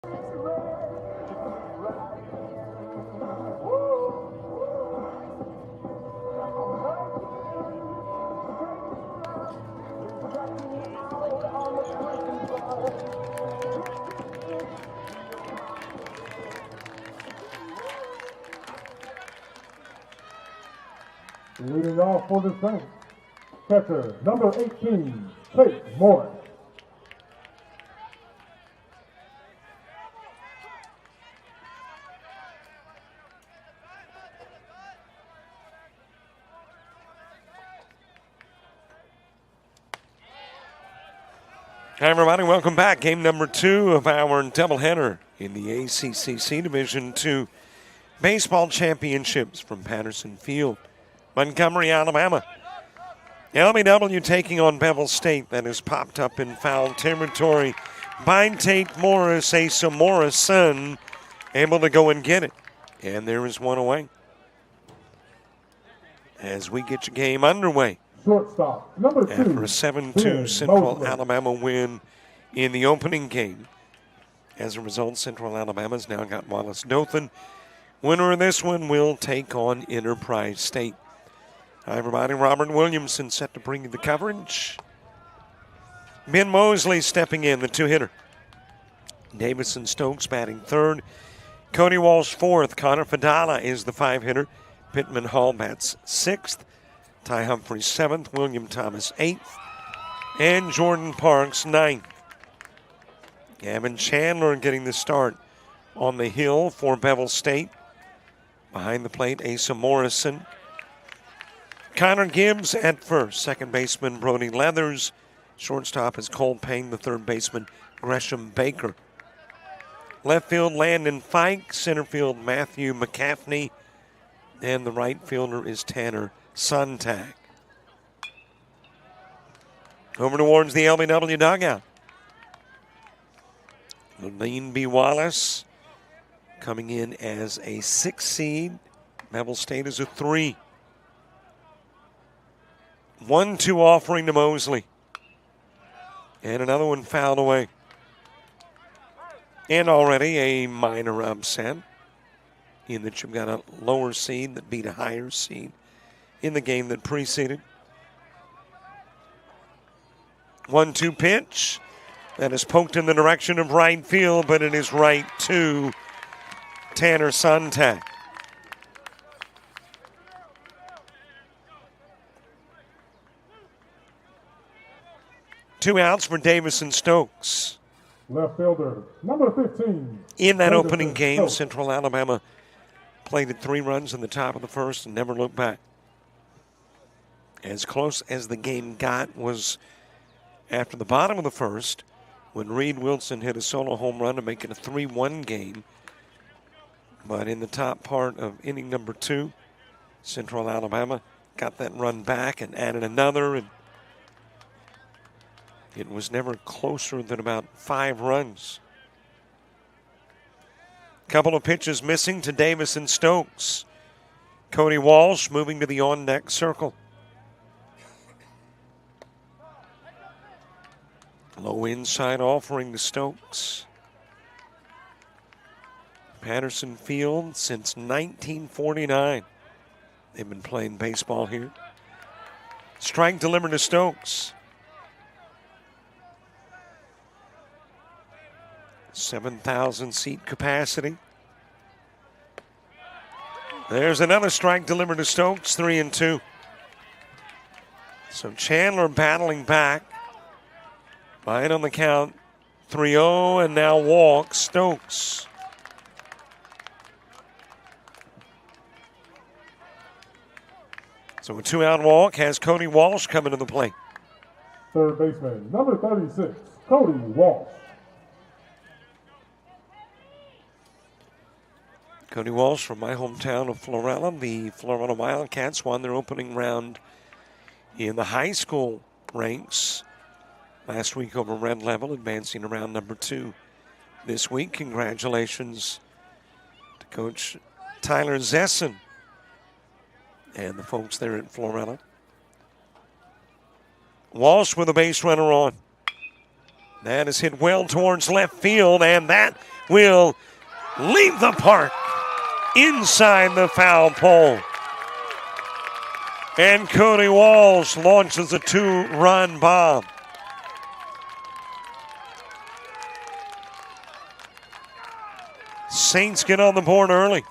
Leading off for the Saints, catcher number 18, Chase Morris. Hi, everybody. Welcome back. Game number 2 of our doubleheader in the ACCC Division II Baseball Championships from Patterson Field, Montgomery, Alabama. LBW taking on Bevill State. That has popped up in foul territory by Tate Morris. Asa Morris' son able to go and get it. And there is one away as we get your game underway. Shortstop, number 2. After a 7-2 Central Alabama win in the opening game. As a result, Central Alabama's now got Wallace Dothan. Winner of this one will take on Enterprise State. Hi, everybody. Robert Williamson set to bring you the coverage. Ben Mosley stepping in, the 2-hitter. Davison Stokes batting 3rd. Cody Walsh 4th. Connor Fadala is the 5-hitter. Pittman Hall bats 6th. Ty Humphreys 7th, William Thomas 8th, and Jordan Parks 9th. Gavin Chandler getting the start on the hill for Bevill State. Behind the plate, Asa Morrison. Connor Gibbs at first, second baseman Brody Leathers. Shortstop is Cole Payne, the third baseman Gresham Baker. Left field, Landon Fike. Center field, Matthew McCaffney. And the right fielder is Tanner Sontag. Over towards the LBW dugout. Levine B. Wallace coming in as a 6 seed. Bevill State is a 3. 1-2 offering to Mosley. And another one fouled away. And already a minor upset in that you've got a lower seed that beat a higher seed in the game that preceded. 1-2 pitch. That is poked in the direction of right field, but it is right to Tanner Sontag. Two outs for Davison Stokes. Left fielder, number 15. In that opening game, Central Alabama played at 3 runs in the top of the first and never looked back. As close as the game got was after the bottom of the first when Reed Wilson hit a solo home run to make it a 3-1 game. But in the top part of inning number 2, Central Alabama got that run back and added another, and it was never closer than about 5 runs. Couple of pitches missing to Davison Stokes. Cody Walsh moving to the on-deck circle. Low inside offering to Stokes. Patterson Field since 1949. They've been playing baseball here. Strike delivered to Stokes. 7,000 seat capacity. There's another strike delivered to Stokes, 3-2. So Chandler battling back. Behind on the count, 3-0, and now walks Stokes. So a 2-out walk has Cody Walsh coming to the plate. Third baseman, number 36, Cody Walsh. Cody Walsh from my hometown of Florella. The Florella Wildcats won their opening round in the high school ranks last week over Red Level, advancing to round number 2 this week. Congratulations to Coach Tyler Zesson and the folks there at Florella. Walsh with a base runner on. That is hit well towards left field, and that will leave the park inside the foul pole. And Cody Walsh launches a 2-run bomb. Saints get on the board early.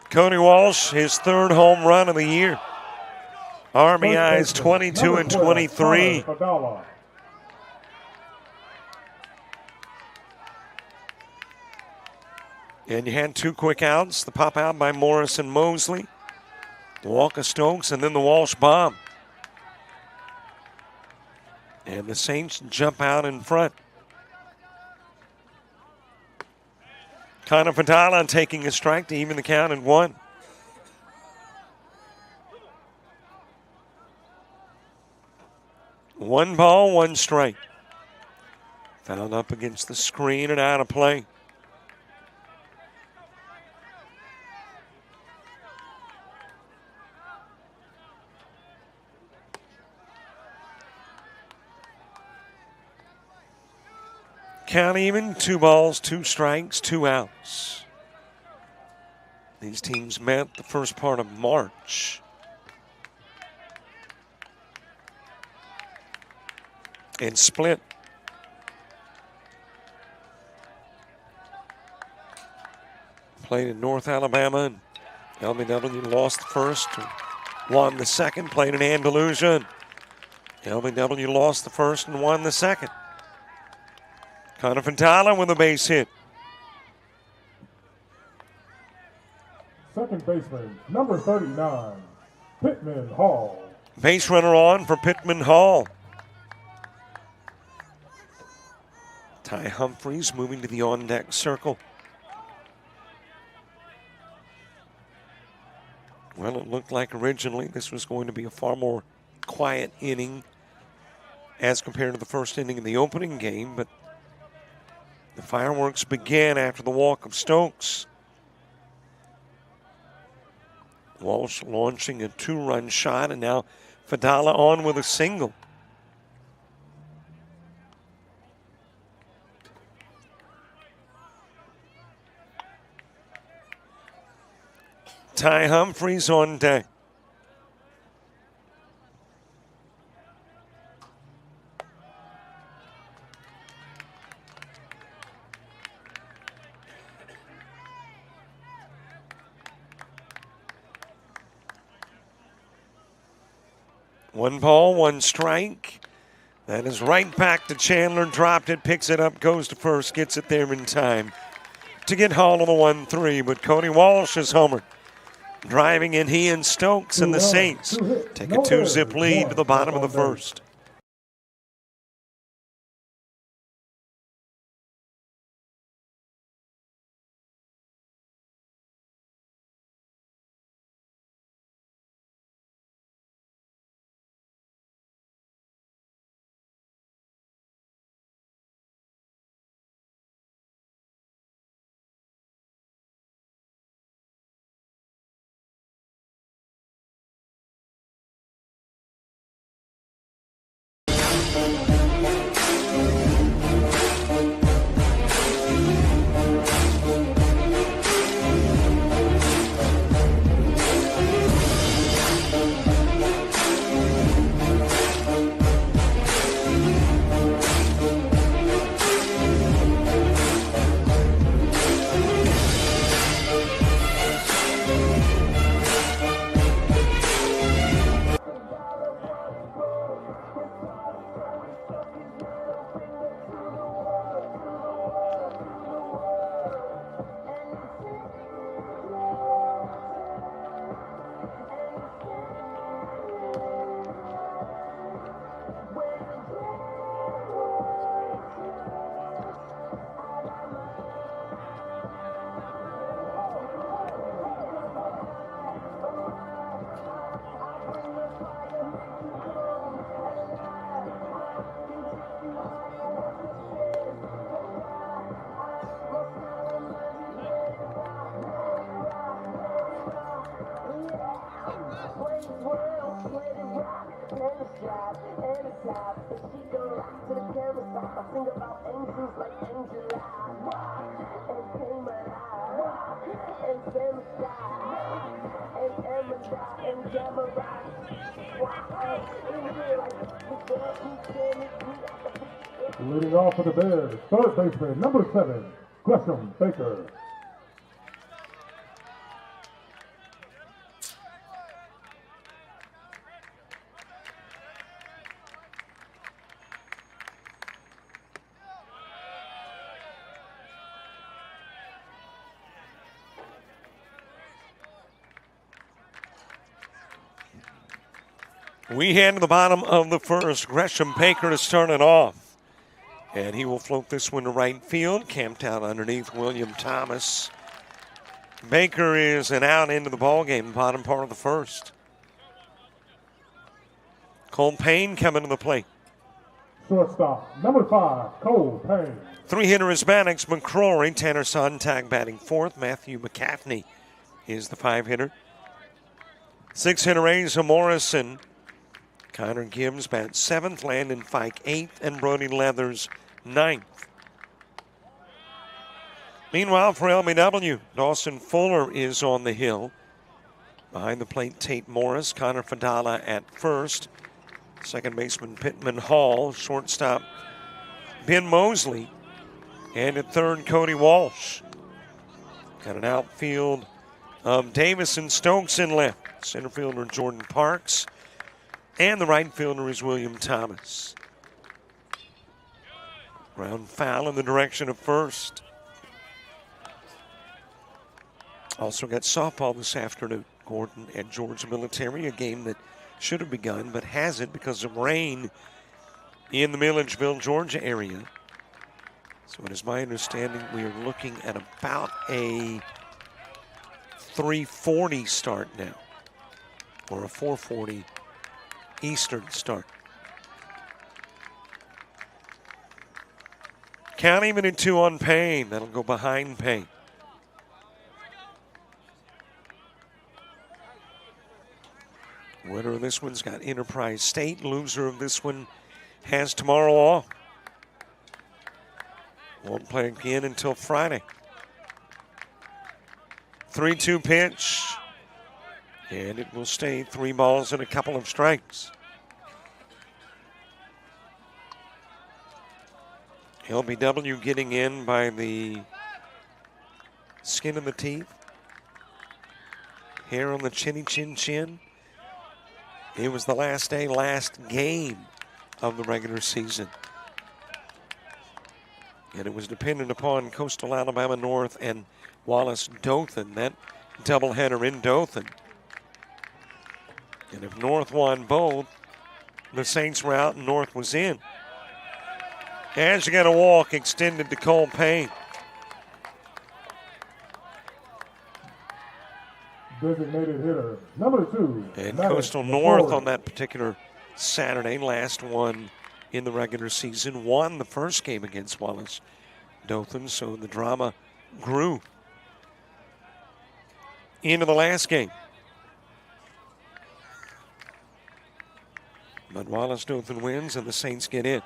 Cody Walsh, his 3rd home run of the year. RBIs 22 and 23. And you had 2 quick outs. The pop out by Morris and Mosley. The walk of Stokes, and then the Walsh bomb. And the Saints jump out in front. Connor Fadala taking a strike to even the count at 1. One ball, 1 strike. Fouled up against the screen and out of play. Count even, 2 balls, 2 strikes, 2 outs. These teams met the first part of March. And split. Played in North Alabama, and LBW lost the first, won the second. Played in Andalusia, and LBW lost the first and won the second. Connor Fantala with a base hit. Second baseman, number 39, Pittman Hall. Base runner on for Pittman Hall. Ty Humphreys moving to the on-deck circle. Well, it looked like originally this was going to be a far more quiet inning as compared to the first inning in the opening game, but the fireworks began after the walk of Stokes. Walsh launching a 2-run shot, and now Fadala on with a single. Ty Humphreys on deck. One ball, 1 strike. That is right back to Chandler. Dropped it, picks it up, goes to first, gets it there in time to get Hall on the 1-3. But Cody Walsh is homered. Driving in, he and Stokes and the Saints take a 2-zip lead to the bottom of the first. Leading off for the Bears, third baseman, number 7, Gresham Baker. We head to the bottom of the first. Gresham Baker to start it off. And he will float this one to right field, camped out underneath William Thomas. Baker is an out into the ballgame, bottom part of the first. Cole Payne coming to the plate. Shortstop, number 5, Cole Payne. Three-hitter is Maddox McCrory. Tanner Sontag batting fourth. Matthew McCaffney is the 5-hitter. 6-hitter Asa Morrison. Connor Gibbs bats 7th, Landon Fike 8th, and Brody Leathers 9th. Meanwhile, for LBW, Dawson Fuller is on the hill. Behind the plate, Tate Morris, Connor Fadala at first. Second baseman, Pittman Hall. Shortstop, Ben Mosley. And at third, Cody Walsh. Got an outfield of Davis and Stokes in left. Center fielder, Jordan Parks. And the right fielder is William Thomas. Ground foul in the direction of first. Also got softball this afternoon. Gordon at Georgia Military, a game that should have begun but hasn't because of rain in the Milledgeville, Georgia area. So it is my understanding we are looking at about a 3:40 start now, or a 4:40 Eastern start. Count even at 2 on Payne. That'll go behind Payne. Winner of this one's got Enterprise State. Loser of this one has tomorrow off. Won't play again until Friday. 3-2 pitch. And it will stay 3 balls and a couple of strikes. LBW getting in by the skin of the teeth. Hair on the chinny chin. It was the last game of the regular season. And it was dependent upon Coastal Alabama North and Wallace Dothan, that doubleheader in Dothan. And if North won both, the Saints were out and North was in. As you got a walk extended to Cole Payne. Designated hitter, number 2. And Coastal North on that particular Saturday, last one in the regular season, won the first game against Wallace Dothan, so the drama grew into the last game. But Wallace Dothan wins and the Saints get in.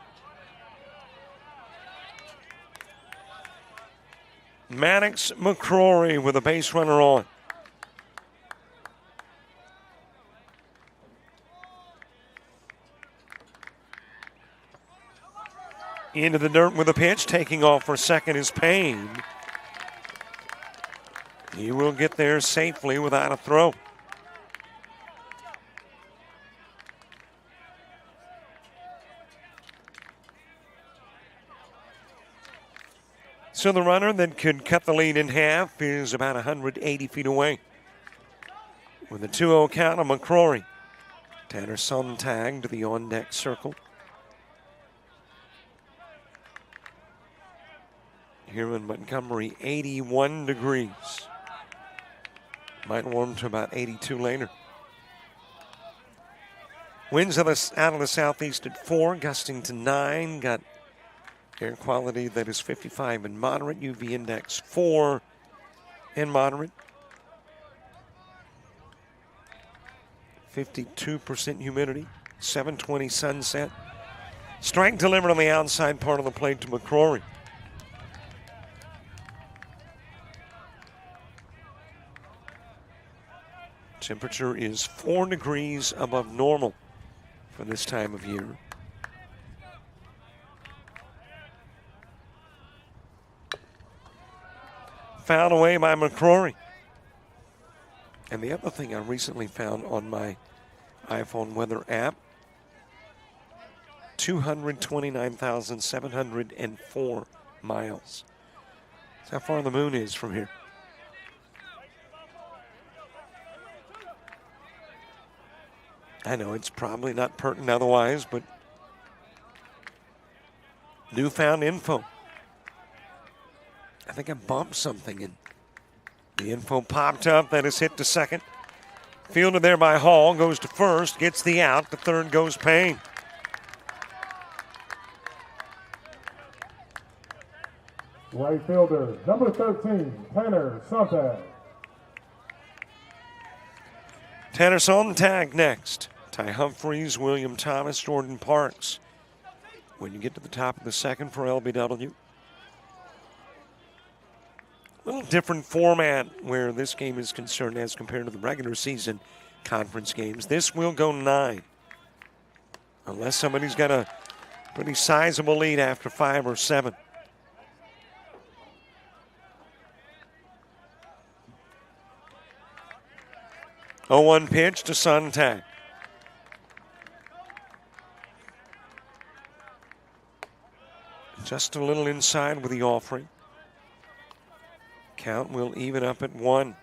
Maddox McCrory with a base runner on. Into the dirt with a pitch. Taking off for second is Payne. He will get there safely without a throw. So the runner that could cut the lead in half is about 180 feet away. With a 2-0 count on McCrory. Tanner Sontag to the on-deck circle. Here in Montgomery, 81 degrees. Might warm to about 82 later. Winds out of the southeast at 4, gusting to 9. Got air quality that is 55 and moderate. UV index 4 and moderate. 52% humidity, 720 sunset. Strike delivered on the outside part of the plate to McCrory. Temperature is 4 degrees above normal for this time of year. Fouled away by McCrory. And the other thing I recently found on my iPhone weather app, 229,704 miles. That's how far the moon is from here. I know it's probably not pertinent otherwise, but newfound info. I think I bumped something and the info popped up. That is hit to second. Fielded there by Hall, goes to first, gets the out. The third goes Payne. Right fielder, number 13, Tanner Sontag. Tanner Sontag next. Ty Humphreys, William Thomas, Jordan Parks. When you get to the top of the second for LBW. A little different format where this game is concerned as compared to the regular season conference games. This will go 9. Unless somebody's got a pretty sizable lead after 5 or 7. Oh, 1 pitch to Sontag. Just a little inside with the offering. Count will even up at 1.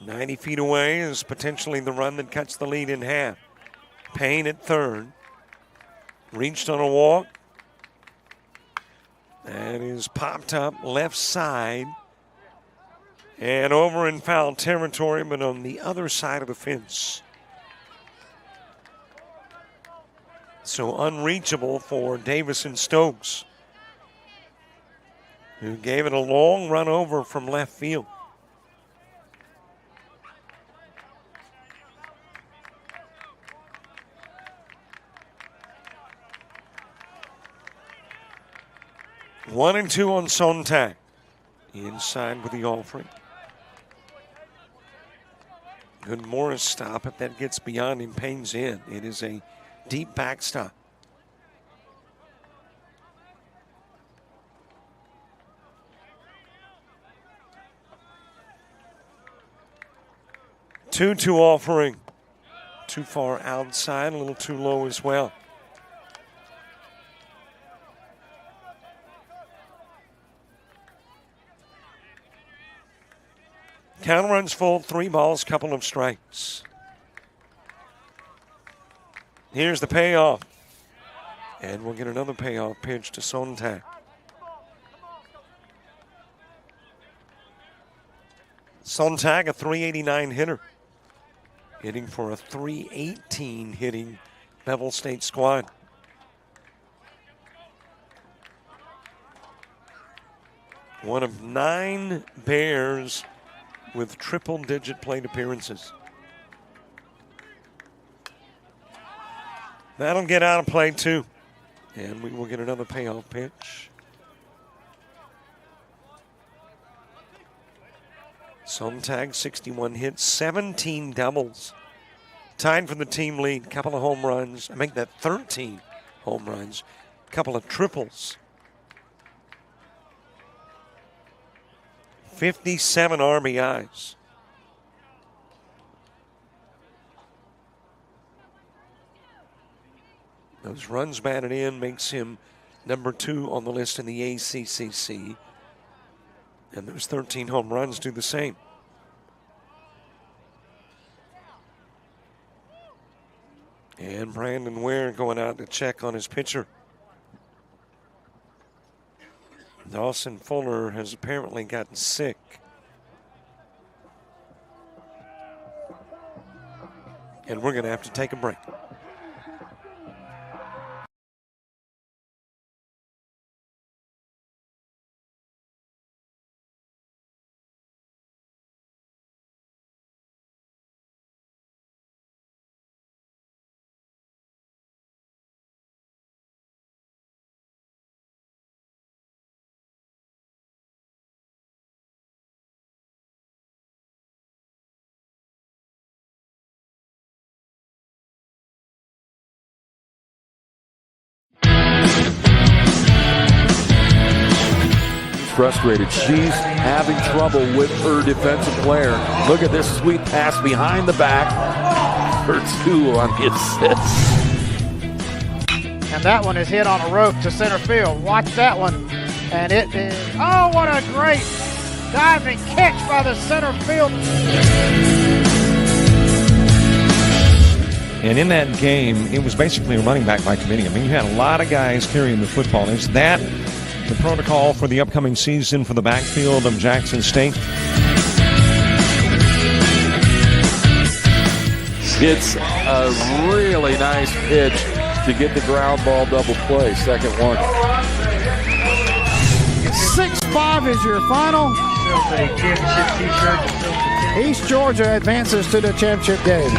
90 feet away is potentially the run that cuts the lead in half. Payne at third. Reached on a walk. That is popped up left side. And over in foul territory, but on the other side of the fence. So unreachable for Davison Stokes, who gave it a long run over from left field. One and 2 on Sontag. Inside with the offering. Good Morris stop. If that gets beyond him, Payne's in. It is a deep backstop. 2-2 offering. Too far outside, a little too low as well. Count runs full, 3 balls, couple of strikes. Here's the payoff. And we'll get another payoff pitch to Sontag. Sontag, a .389 hitter. Hitting for a .318 hitting Bevill State squad. One of 9 Bears with triple-digit plate appearances. That'll get out of play, too. And we will get another payoff pitch. Sontag, 61 hits, 17 doubles. Tied for the team lead. Couple of home runs. I make that 13 home runs. Couple of triples. 57 RBIs. Those runs batted in makes him number 2 on the list in the ACCC. And those 13 home runs do the same. And Brandon Ware going out to check on his pitcher. Dawson Fuller has apparently gotten sick. And we're going to have to take a break. frustrated. She's having trouble with her defensive player. Look at this sweet pass behind the back for 2 on the assist. And that one is hit on a rope to center field. Watch that one. And it is, oh, what a great diving catch by the center field. And in that game, it was basically a running back by committee. I mean, you had a lot of guys carrying the football. Is that the protocol for the upcoming season for the backfield of Jackson State? It's a really nice pitch to get the ground ball double play. Second one. 6-5 is your final. East Georgia advances to the championship game.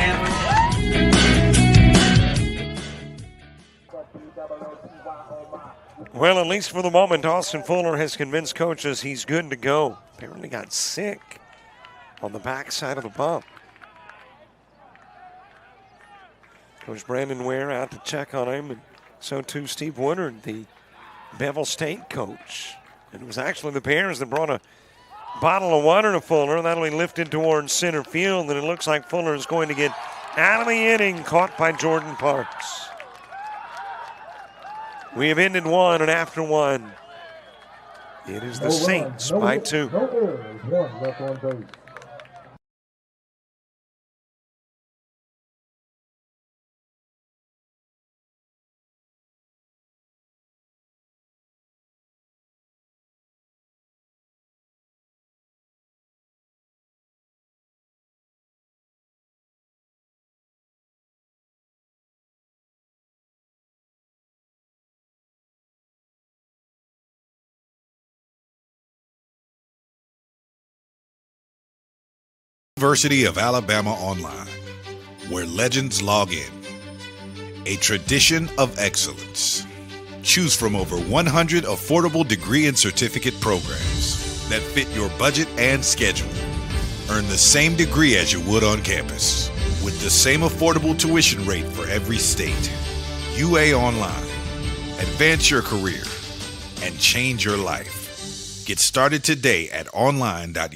Well, at least for the moment, Austin Fuller has convinced coaches he's good to go. Apparently got sick on the backside of the bump. Coach Brandon Ware out to check on him, and so too Steve Woodard, the Bevill State coach. And it was actually the Bears that brought a bottle of water to Fuller. That'll be lifted towards center field, and it looks like Fuller is going to get out of the inning, caught by Jordan Parks. We have ended 1, and after 1, it is the Saints by 2. No errors, 1 left on base. University of Alabama Online, where legends log in. A tradition of excellence. Choose from over 100 affordable degree and certificate programs that fit your budget and schedule. Earn the same degree as you would on campus, with the same affordable tuition rate for every state. UA Online. Advance your career and change your life. Get started today at online.ua.edu.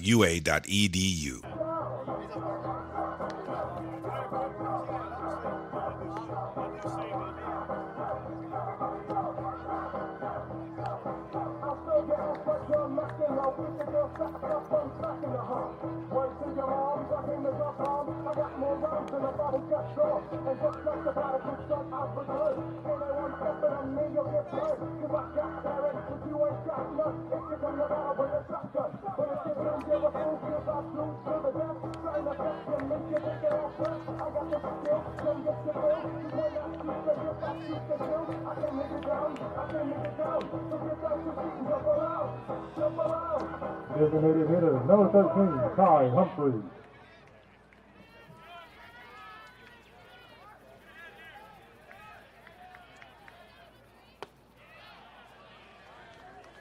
Designated hitter, number 13, Ty Humphreys.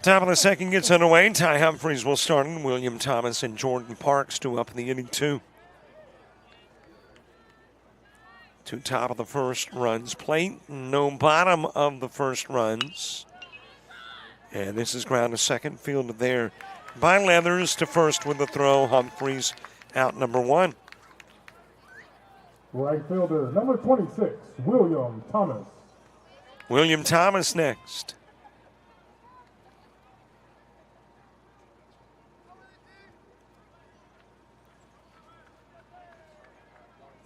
Top of the second gets underway. Ty Humphreys will start, and William Thomas and Jordan Parks due up in the inning 2. To top of the first runs plate. No bottom of the first runs. And this is ground to second, fielded there by Leathers to first with the throw. Humphreys out number 1. Right fielder, number 26, William Thomas. William Thomas next.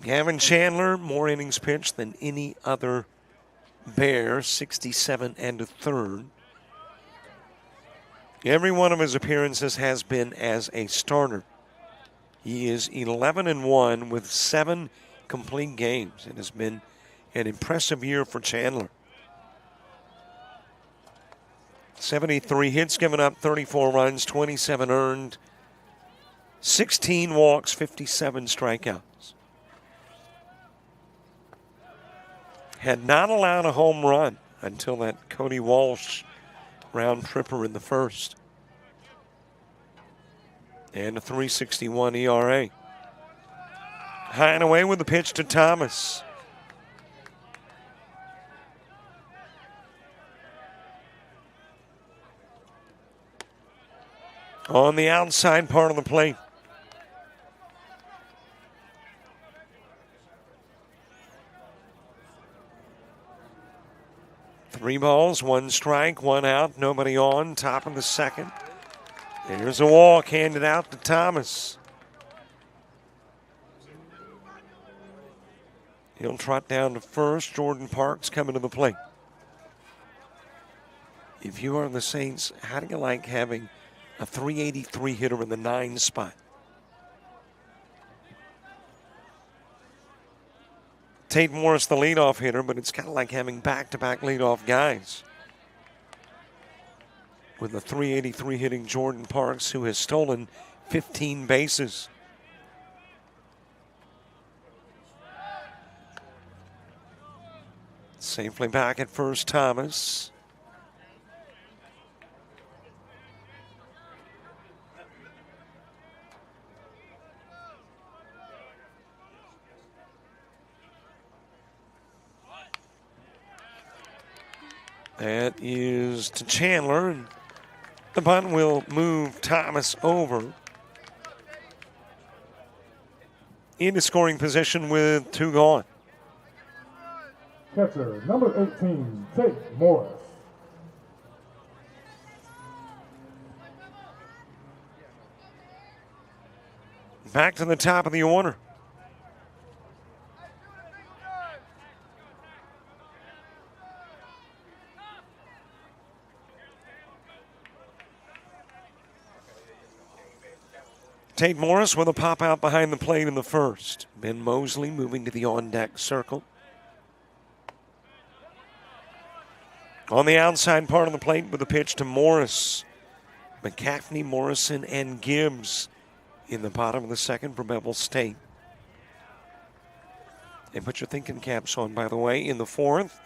Gavin Chandler, more innings pitched than any other Bear, 67 and a third. Every one of his appearances has been as a starter. He is 11-1 with 7 complete games. It has been an impressive year for Chandler. 73 hits given up, 34 runs, 27 earned, 16 walks, 57 strikeouts. Had not allowed a home run until that Cody Walsh round tripper in the first. And a 3.61 ERA. High and away with the pitch to Thomas. on the outside part of the plate. Three balls, one strike, one out, nobody on, top of the second. There's a walk handed out to Thomas. He'll trot down to first. Jordan Parks coming to the plate. If you are the Saints, how do you like having a 383 hitter in the 9 spot? Tate Morris, the leadoff hitter, but it's kind of like having back-to-back leadoff guys. With the 383 hitting Jordan Parks, who has stolen 15 bases. Safely back at first, Thomas. That is to Chandler, and the bunt will move Thomas over into scoring position with 2 gone. Catcher, number 18, Tate Morris. Back to the top of the order. Tate Morris with a pop out behind the plate in the first. Ben Mosley moving to the on-deck circle. On the outside part of the plate with a pitch to Morris. McCaffney, Morrison, and Gibbs in the bottom of the second for Bevill State. And put your thinking caps on, by the way, in the fourth.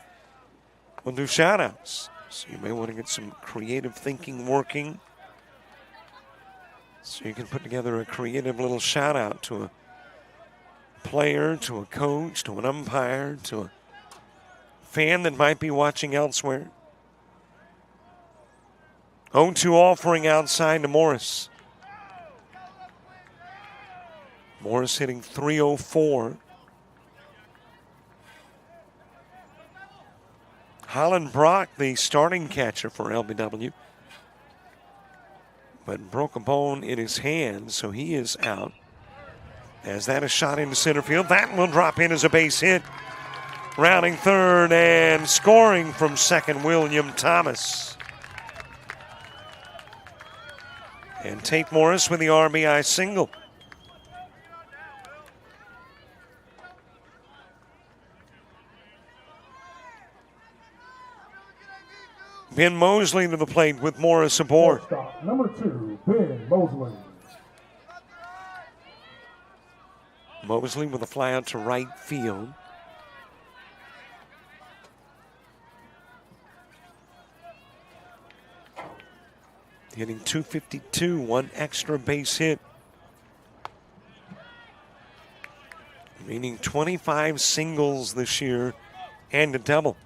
We'll do shout-outs. So you may want to get some creative thinking working. So you can put together a creative little shout-out to a player, to a coach, to an umpire, to a fan that might be watching elsewhere. 0-2 offering outside to Morris. Morris hitting .304. Holland Brock, the starting catcher for LBW, but broke a bone in his hand, so he is out. As that is shot into center field, that will drop in as a base hit. Rounding third and scoring from second, William Thomas. And Tate Morris with the RBI single. Ben Mosley to the plate with Morris aboard. Shortstop, number 2, Ben Mosley. Mosley with a fly out to right field. Hitting .252, one extra base hit. Meaning 25 singles this year and a double.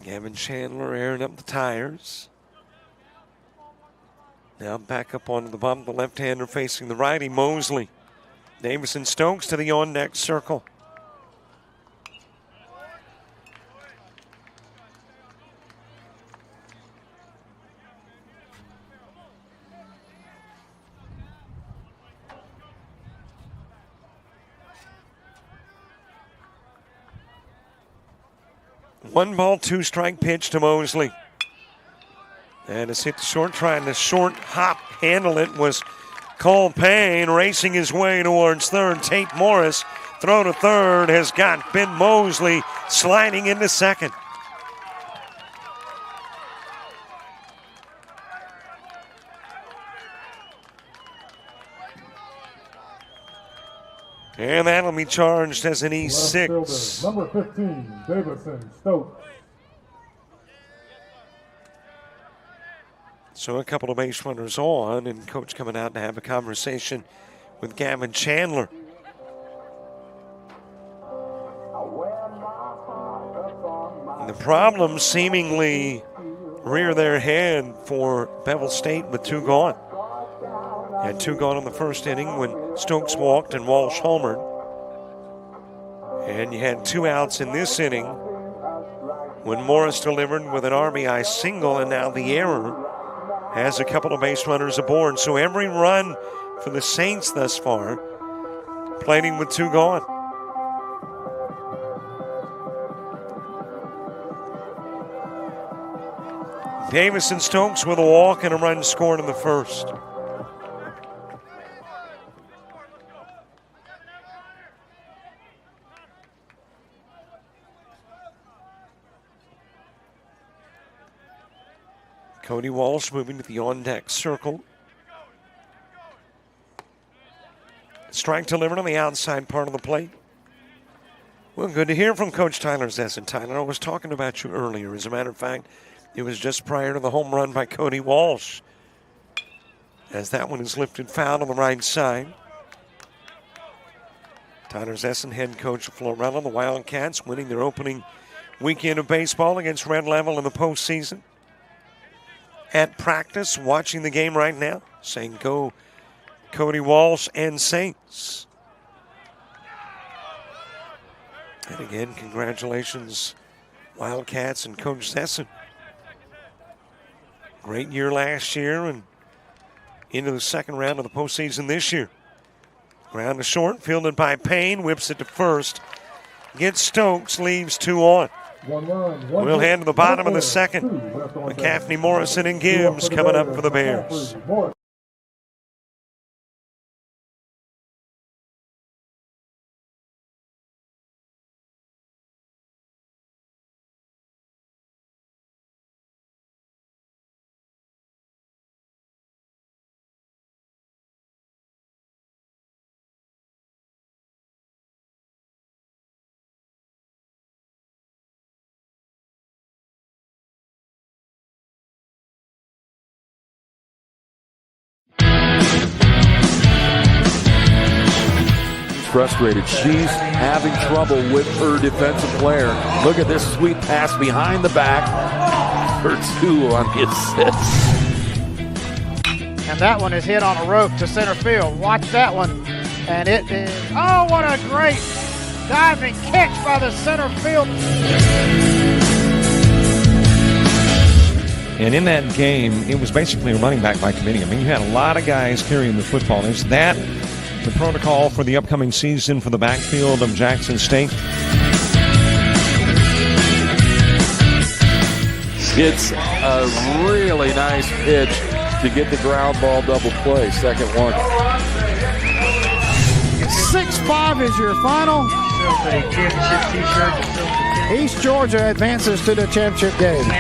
Gavin Chandler airing up the tires. Now back up onto the bump, the left-hander facing the righty, Mosley. Davison Stokes to the on-deck circle. One ball, 2 strike pitch to Mosley. And it's hit the short, trying to short hop handle it was Cole Payne racing his way towards third. Tate Morris, throw to third, has got Ben Mosley sliding into second. And that'll be charged as an E6. Fielder, number 15, Davison Stokes. So a couple of base runners on, and coach coming out to have a conversation with Gavin Chandler. And the problem seemingly rear their head for Bevill State with 2 gone. Had 2 gone in the first inning when Stokes walked and Walsh homered. And you had 2 outs in this inning when Morris delivered with an RBI single, and now the error has a couple of base runners aboard. So every run for the Saints thus far plating with 2 gone. Davis and Stokes with a walk and a run scored in the first. Cody Walsh moving to the on-deck circle. Strike delivered on the outside part of the plate. Well, good to hear from Coach Tyler Zesson. Tyler, I was talking about you earlier. As a matter of fact, it was just prior to the home run by Cody Walsh, as that one is lifted foul on the right side. Tyler Zesson, head coach of Florella, the Wildcats, winning their opening weekend of baseball against Red Level in the postseason. At practice, watching the game right now, saying go Cody Walsh and Saints. And again, congratulations, Wildcats and Coach Zesson. Great year last year and into the second round of the postseason this year. Ground to short, fielded by Payne, whips it to first. Gets Stokes, leaves 2 on. We'll head to the bottom of the second. McCaffney, Morrison, and Gibbs coming up for the Bears. Frustrated. She's having trouble with her defensive player. Look at this sweet pass behind the back for 2 on the assist. And that one is hit on a rope to center field. Watch that one. And it is, oh, what a great diving catch by the center field. And in that game, it was basically a running back by committee. I mean, you had a lot of guys carrying the football. Is that the protocol for the upcoming season for the backfield of Jackson State? It's a really nice pitch to get the ground ball double play. Second one. 6-5 is your final. East Georgia advances to the championship game.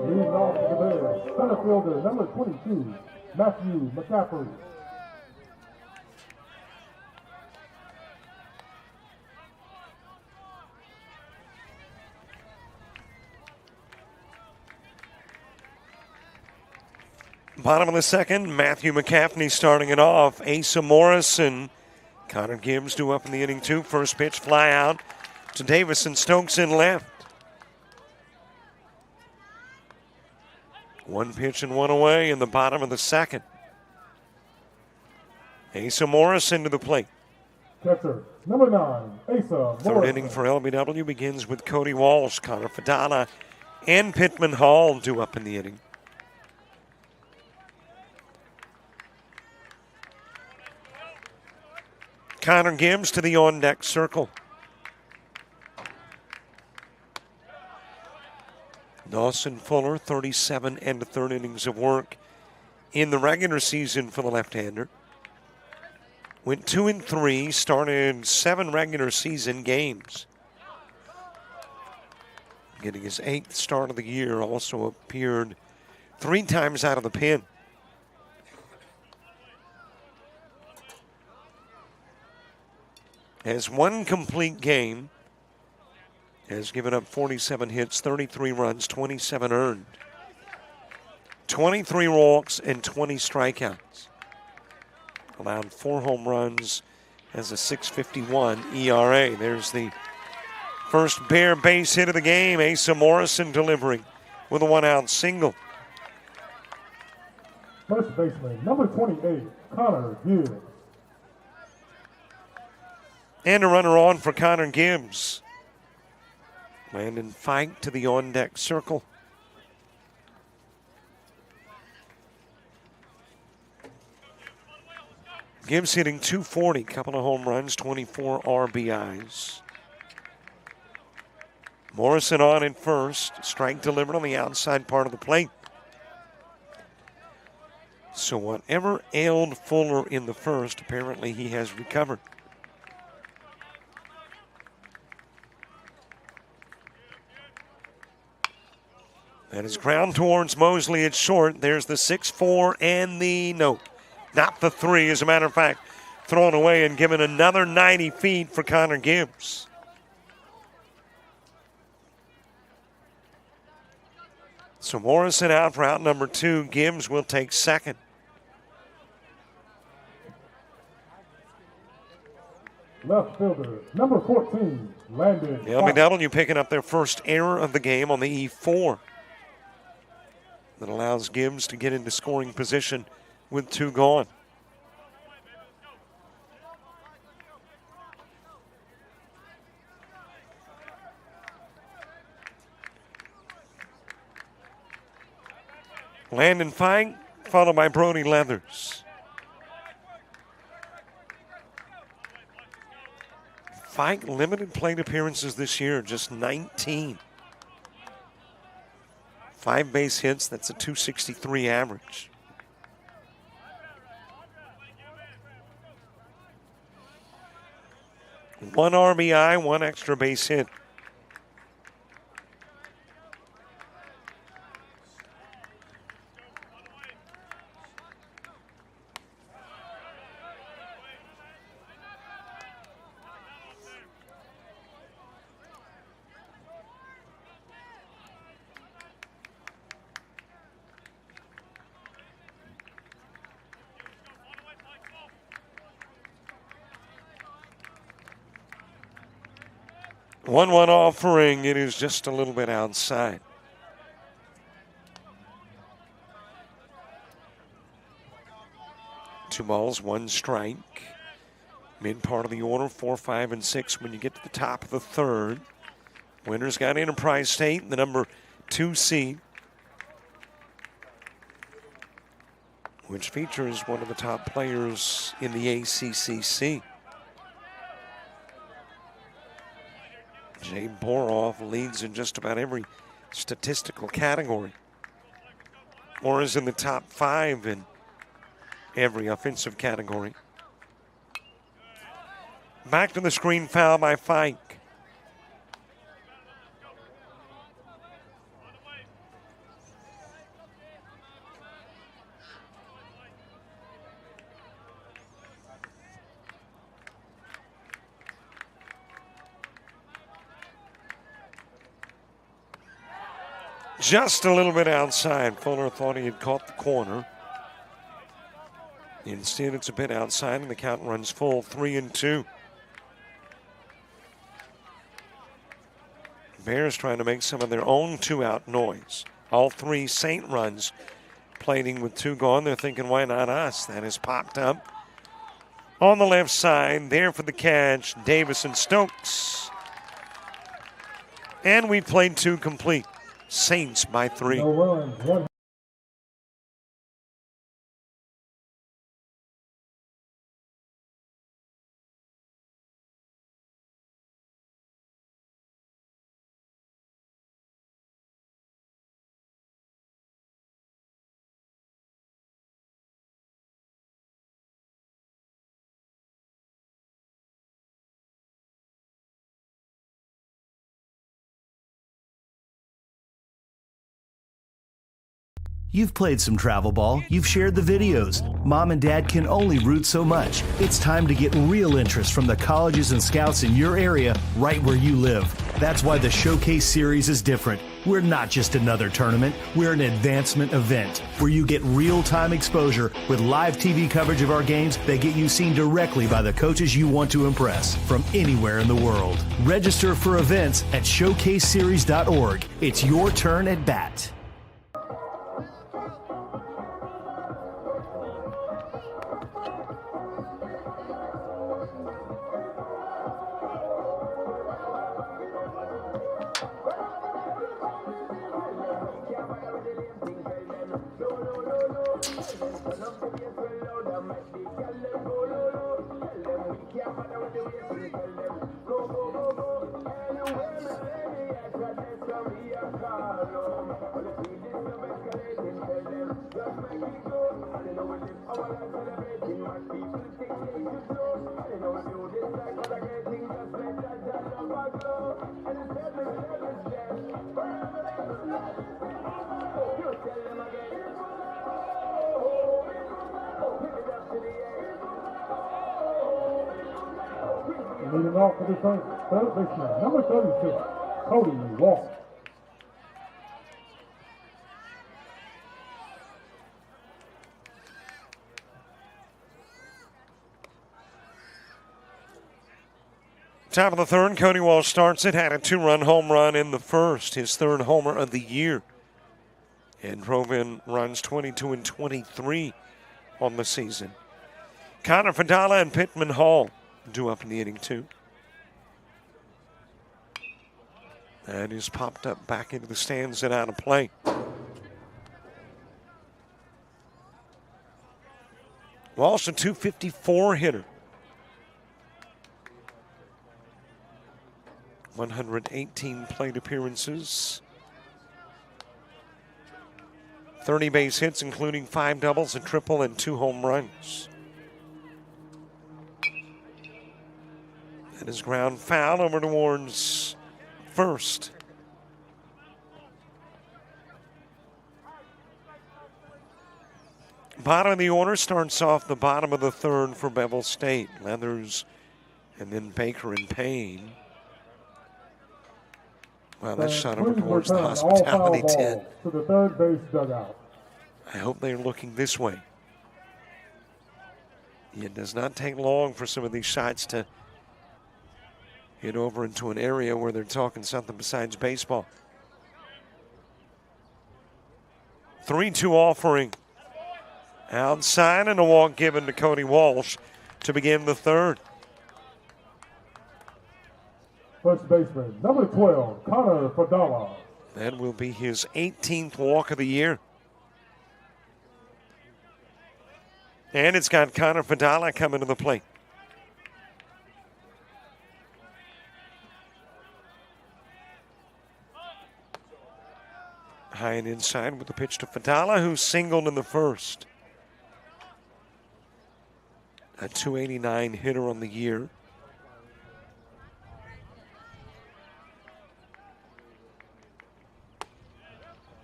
Leading off for the Bears, center fielder number 22, Matthew McCaffrey. Bottom of the second, Matthew McCaffney starting it off. Asa Morrison, Connor Gibbs due up in the inning 2. First pitch fly out to Davis and Stokes in left. 1 pitch and 1 away in the bottom of the second. Asa Morrison to the plate. Catcher number 9, Asa Morrison. Third inning for LBW begins with Cody Walsh, Connor Fadana, and Pittman Hall due up in the inning. Connor Gibbs to the on-deck circle. Dawson Fuller, 37 1/3 innings of work in the regular season for the left-hander. Went 2-3, started 7 regular season games. Getting his 8th start of the year, also appeared 3 times out of the pen. Has 1 complete game. Has given up 47 hits, 33 runs, 27 earned. 23 walks and 20 strikeouts. Allowed 4 home runs, has a 6.51 ERA. There's the first Bear base hit of the game. Asa Morrison delivering with a 1-out single. First baseman, number 28, Connor Gibbs. And a runner on for Connor Gibbs. Landon Fike to the on-deck circle. Gibbs hitting .240, couple of home runs, 24 RBIs. Morrison on at first, strike delivered on the outside part of the plate. So whatever ailed Fuller in the first, apparently he has recovered. That is ground towards Mosley at short. There's the 6-4 and the note. Not the 3, as a matter of fact. Thrown away and given another 90 feet for Connor Gibbs. So Morrison out for out number 2. Gibbs will take second. Left fielder, number 14, Landon. The LBW picking up their first error of the game on the E4. That allows Gibbs to get into scoring position with 2 gone. Landon Fike, followed by Brody Leathers. Fike limited plate appearances this year, just 19. 5 base hits, that's a .263 average. One RBI, 1 extra base hit. One offering, it is just a little bit outside. Two balls, 1 strike. Mid part of the order, 4, 5, and 6 when you get to the top of the 3rd. Winners got Enterprise State, the number 2 seed, which features one of the top players in the ACCC. Jay Boroff leads in just about every statistical category, or is in the top 5 in every offensive category. Back to the screen, foul by Fike. Just a little bit outside. Fuller thought he had caught the corner. Instead, it's a bit outside, and the count runs full, 3-2. Bears trying to make some of their own 2-out noise. All 3 Saint runs plating with 2 gone. They're thinking, why not us? That has popped up on the left side. There for the catch, Davis and Stokes. And we played 2 complete. Saints by 3. No runs, 1 You've played some travel ball, you've shared the videos. Mom and Dad can only root so much. It's time to get real interest from the colleges and scouts in your area, right where you live. That's why the Showcase Series is different. We're not just another tournament, we're an advancement event where you get real-time exposure with live TV coverage of our games that get you seen directly by the coaches you want to impress from anywhere in the world. Register for events at showcaseseries.org. It's your turn at bat. Leading off for the third baseman, number 36, Cody Walsh. Top of the third, Cody Walsh starts it, had a 2-run home run in the first, his third homer of the year, and drove in runs 22 and 23 on the season. Connor Fadala and Pittman Hall due up in the inning, too. And he's popped up back into the stands and out of play. Walsh, a .254 hitter. 118 plate appearances. 30 base hits, including 5 doubles, a triple, and 2 home runs. And his ground foul over towards first. Bottom of the order starts off the bottom of the third for Bevill State. Leathers and then Baker and Payne. Well, that shot over towards the hospitality tent. To the third base dugout. I hope they're looking this way. It does not take long for some of these shots to get over into an area where they're talking something besides baseball. 3-2 offering. Outside and a walk given to Cody Walsh to begin the third. First baseman, number 12, Connor Fadala. That will be his 18th walk of the year. And it's got Connor Fadala coming to the plate. High and inside with the pitch to Fadala, who singled in the first. A .289 hitter on the year.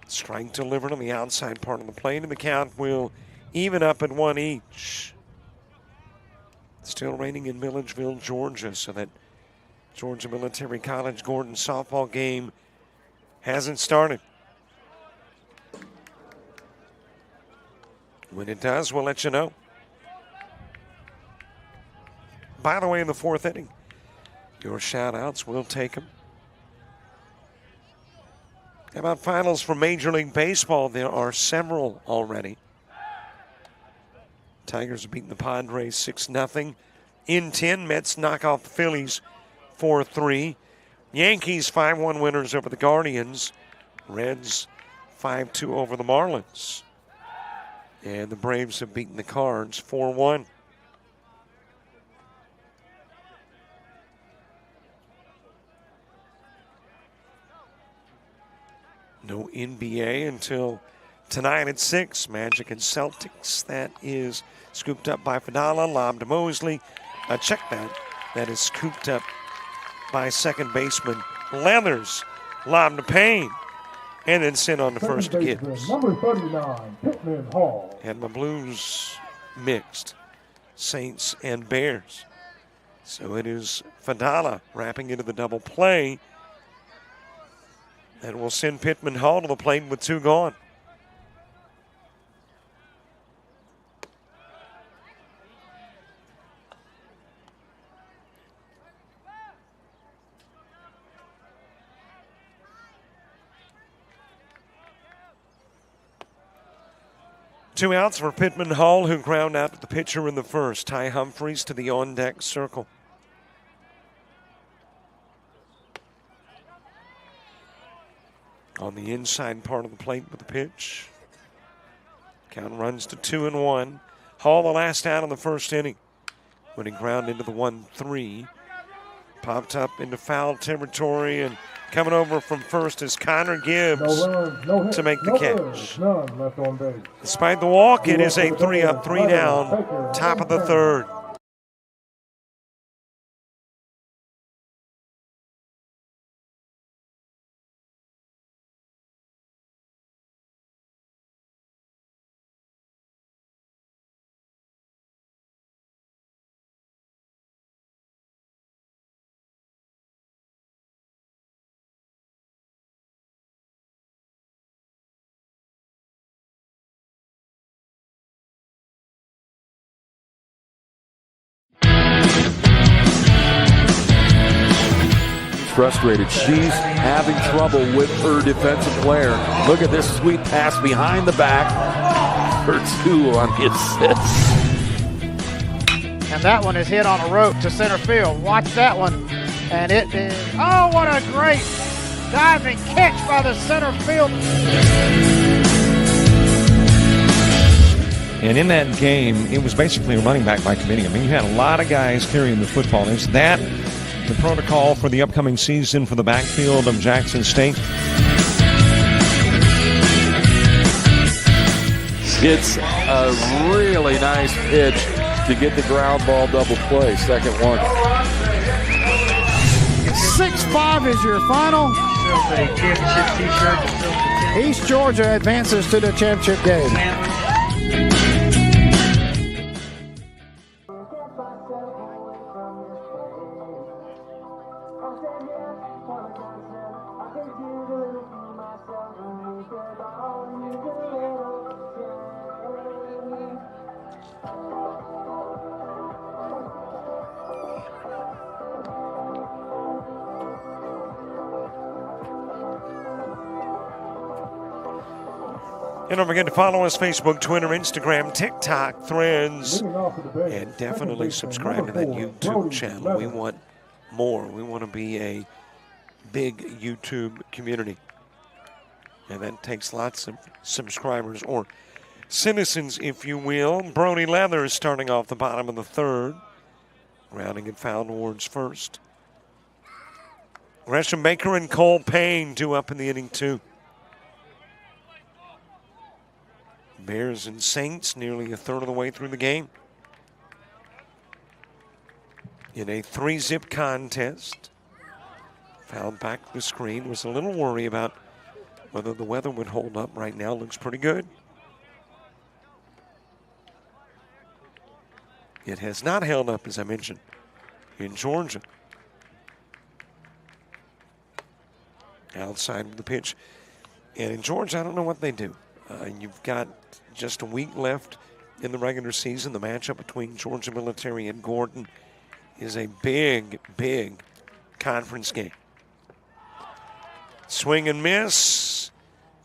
Strike delivered on the outside part of the plate, and the count will even up at 1 each. Still raining in Milledgeville, Georgia, so that Georgia Military College Gordon softball game hasn't started. When it does, we'll let you know. By the way, in the fourth inning, your shout-outs, we'll take them. How about finals for Major League Baseball? There are several already. Tigers have beaten the Padres 6-0. In 10, Mets knock off the Phillies 4-3. Yankees 5-1 winners over the Guardians. Reds 5-2 over the Marlins. And the Braves have beaten the Cards 4-1. No NBA until tonight at 6. Magic and Celtics. That is scooped up by Fadala. Lob to Mosley. Check that. That is scooped up by second baseman Leathers. Lob to Payne. and then sent on to first to Second baseman, Gibbs. number 39, Pittman Hall. And my Blues mixed, Saints and Bears. So it is Fadala wrapping into the double play. That will send Pittman Hall to the plate with 2 gone. Two outs for Pittman Hall, who ground out to the pitcher in the first. Ty Humphreys to the on-deck circle. On the inside part of the plate with the pitch. Count runs to 2-1. Hall the last out in the first inning when he ground into the 1-3. Popped up into foul territory, and coming over from first is Connor Gibbs to make the catch. None left on base. Despite the walk, it is a 3-up, 3-down, top of the third. Frustrated. She's having trouble with her defensive player. Look at this sweet pass behind the back for 2 on the assist. And that one is hit on a rope to center field. Watch that one. And it is, oh, what a great diving catch by the center field. And in that game, it was basically a running back by committee. I mean, you had a lot of guys carrying the football. Is that the protocol for the upcoming season for the backfield of Jackson State? It's a really nice pitch to get the ground ball double play. Second one. 6-5 is your final. East Georgia advances to the championship game. And don't forget to follow us Facebook, Twitter, Instagram, TikTok, Threads, and definitely subscribe to that YouTube channel. We want more. We want to be a big YouTube community. And that takes lots of subscribers, or citizens, if you will. Brody Leather is starting off the bottom of the third, grounding and foul towards first. Gresham Baker and Cole Payne due up in the inning, too. Bears and Saints nearly a third of the way through the game. In a 3-zip contest. Fouled back the screen. Was a little worried about whether the weather would hold up. Right now looks pretty good. It has not held up, as I mentioned, in Georgia. Outside of the pitch. And in Georgia, I don't know what they do. You've got just a week left in the regular season. The matchup between Georgia Military and Gordon is a big, big conference game. Swing and miss.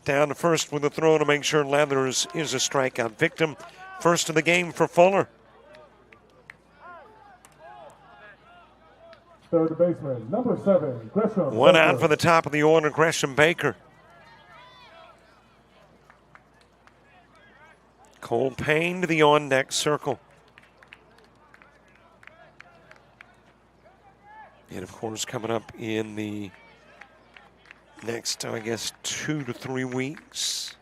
Down to first with a throw to make sure Leathers is a strikeout victim. First of the game for Fuller. Third baseman, number 7, Gresham. One out for the top of the order, Gresham Baker. Cole Payne to the on-deck circle. And, of course, coming up in the next, I guess, 2 to 3 weeks,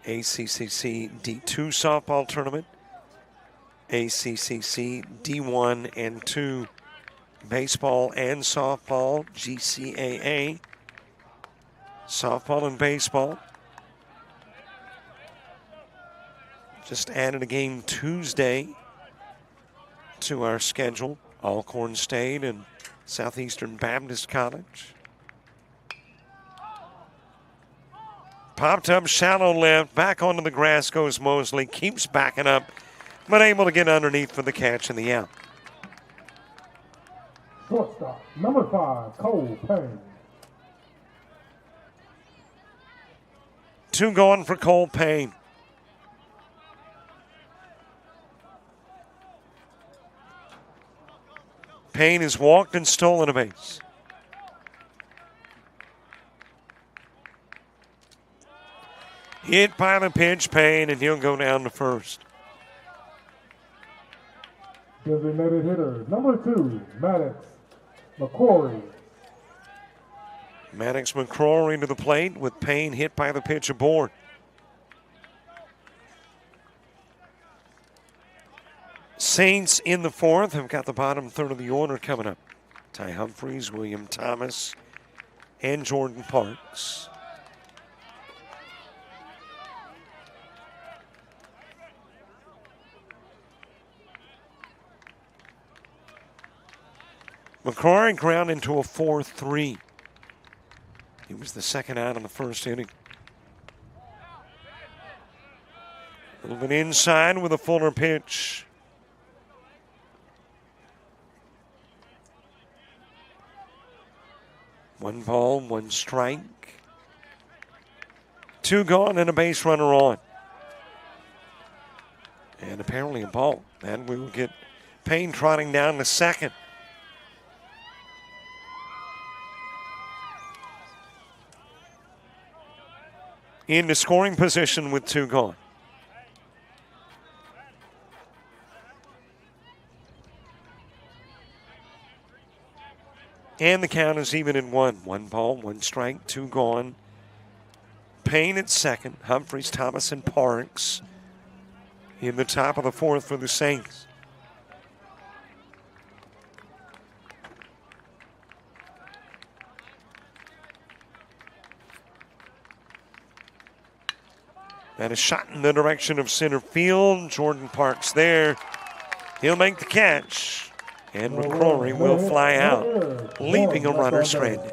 ACCC D2 softball tournament, ACCC D1 and 2 baseball and softball, GCAA, Softball and baseball. Just added a game Tuesday to our schedule. Alcorn State and Southeastern Baptist College. Popped up shallow left. Back onto the grass goes Mosley. Keeps backing up, but able to get underneath for the catch and the out. Shortstop, number 5, Cole Payne. 2 gone for Cole Payne. Payne has walked and stolen a base. Hit by the pitch, Payne, and he'll go down to first. Designated hitter, number 2, Maddox McCrory. Maddox McCrory to the plate with Payne hit by the pitch aboard. Saints in the 4th have got the bottom third of the order coming up. Ty Humphreys, William Thomas, and Jordan Parks. McCrory ground into a 4-3. He was the second out in the first inning. A little bit inside with a fuller pitch. One ball, 1 strike. 2 gone and a base runner on. And apparently a ball. And we will get Payne trotting down to second. Into scoring position with 2 gone. And the count is even at 1. 1 ball, 1 strike, 2 gone. Payne at second. Humphreys, Thomas, and Parks in the top of the 4th for the Saints. That is shot in the direction of center field. Jordan Parks there. He'll make the catch. And McCrory will fly out, leaving a runner stranded.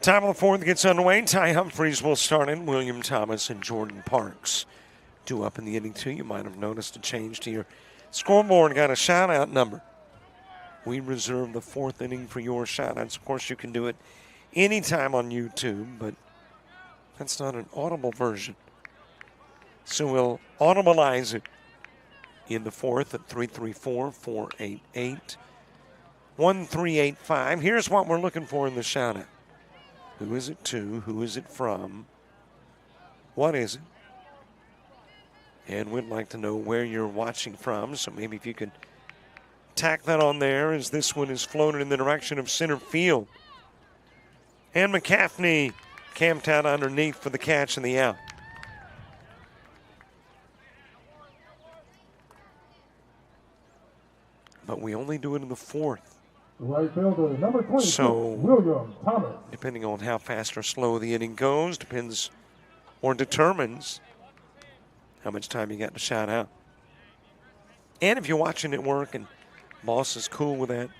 Top of the 4th gets underway. Ty Humphreys will start in. William Thomas and Jordan Parks due up in the inning 2. You might have noticed a change to your scoreboard. Got a shout-out number. we reserve the fourth inning for your shout-outs. Of course, you can do it anytime on YouTube, but that's not an audible version. So we'll audibilize it in the fourth at 334-488-1385. Here's what we're looking for in the shout-out. Who is it to? Who is it from? What is it? And we'd like to know where you're watching from, so maybe if you could tack that on there as this one is floated in the direction of center field. And McCaffney camped out underneath for the catch and the out. But we only do it in the fourth. Right fielder, number 26, So, William Thomas. depending on how fast or slow the inning goes, depends or determines how much time you got to shout out. And if you're watching it work and boss is cool with that,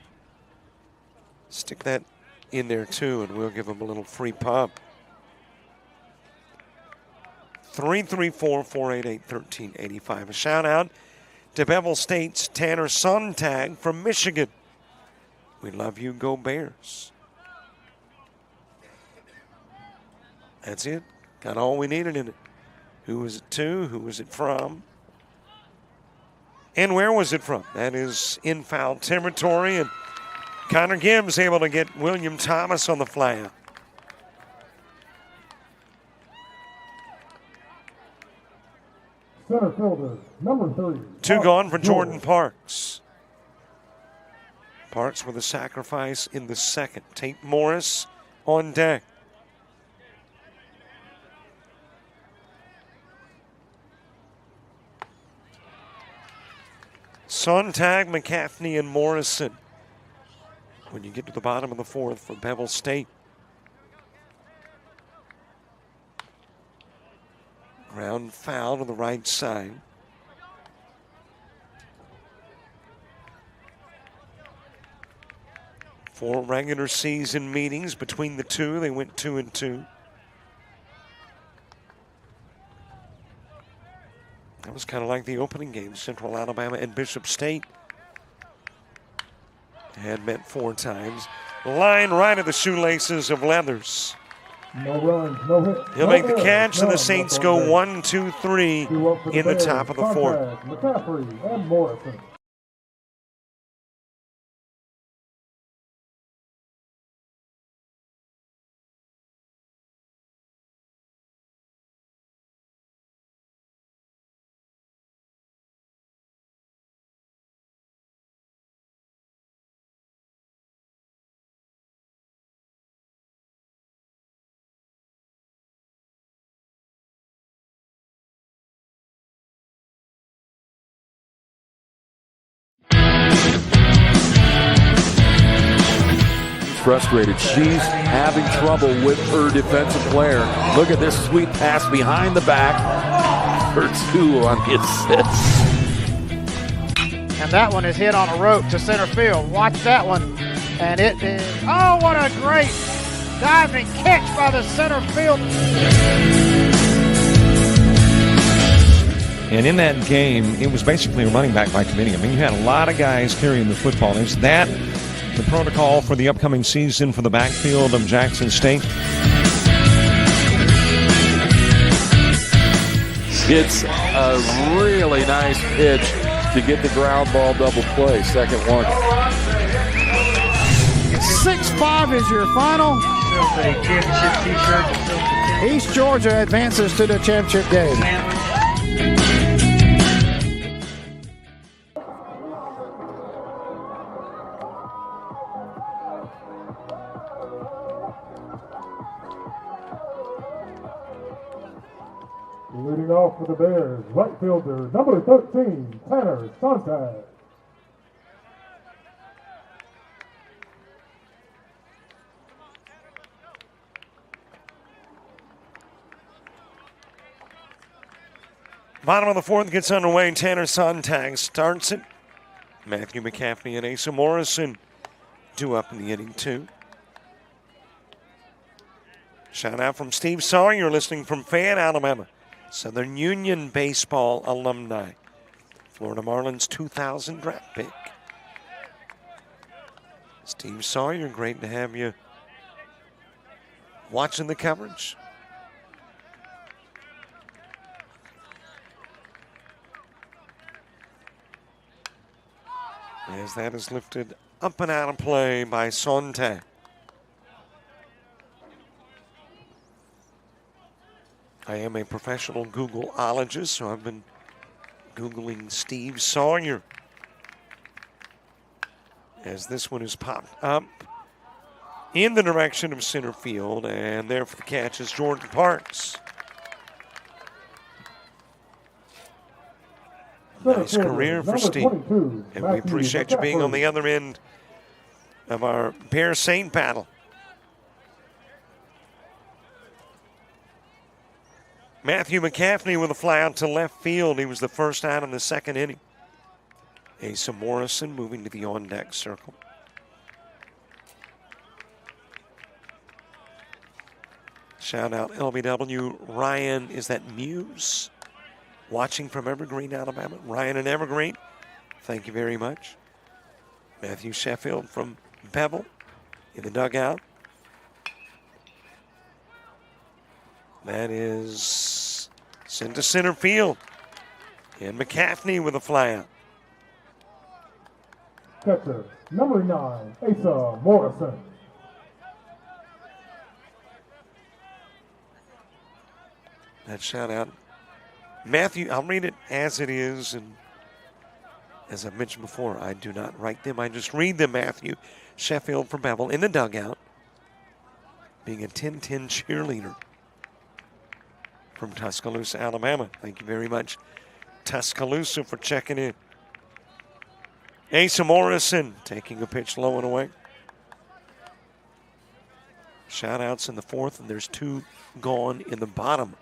stick that in there too, and we'll give them a little free pump. 334-488-1385. A shout out to Bevill State's Tanner Sontag from Michigan. We love you, go Bears. That's it. Got all we needed in it. Who was it to? Who was it from? And where was it from? That is in foul territory, and Connor Gibbs able to get William Thomas on the fly out. Center fielder, number 3. Two gone for Jordan Parks. Parks with a sacrifice in the second. Tate Morris on deck. Sontag, McCaffney, and Morrison. When you get to the bottom of the fourth for Bevill State. Ground foul to the right side. Four regular season meetings between the two. They went 2-2. That was kind of like the opening game. Central Alabama and Bishop State had met 4 times. Line right at the shoelaces of Leathers. No runs, no hits. He'll no make the errors, catch, and the none Saints left go on base. 1, 2, 3 Two up for in the Bears, top of the fourth. Sontag, McCaffrey, and Morrison. Frustrated. She's having trouble with her defensive player. Look at this sweet pass behind the back for 2 on the assist. And that one is hit on a rope to center field. Watch that one. And it is, oh, what a great diving catch by the center field. And in that game, it was basically a running back by committee. I mean, you had a lot of guys carrying the football. Is that the protocol for the upcoming season for the backfield of Jackson State? It's a really nice pitch to get the ground ball double play. Second one. 6-5 is your final. East Georgia advances to the championship game. Leading off for the Bears, right fielder, number 13, Tanner Sontag. Bottom of the fourth gets underway. Tanner Sontag starts it. Matthew McCaffney and Asa Morrison due up in the inning, too. Shout out from Steve Sawyer. You're listening from Fayette, Alabama. Southern Union baseball alumni. Florida Marlins 2000 draft pick. Steve Sawyer, great to have you watching the coverage. As that is lifted up and out of play by Sontag. I am a professional Googleologist, so I've been Googling Steve Sawyer. As this one is popped up in the direction of center field, and there for the catch is Jordan Parks. Nice career for Steve. And we appreciate you being on the other end of our Bear Saint battle. Matthew McCaffney with a fly out to left field. He was the first out in the second inning. Asa Morrison moving to the on-deck circle. Shout out LBW. Ryan, is that Muse? Watching from Evergreen, Alabama. Ryan and Evergreen, thank you very much. Matthew Sheffield from Beville in the dugout. That is sent to center field. And McCaffney with a fly out. Catcher, number 9, Asa Morrison. That shout out. Matthew, I'll read it as it is, and as I mentioned before, I do not write them, I just read them. Matthew Sheffield from Beville in the dugout, being a 10-10 cheerleader from Tuscaloosa, Alabama. Thank you very much, Tuscaloosa, for checking in. Asa Morrison taking a pitch low and away. Shout outs in the fourth, and there's 2 gone in the bottom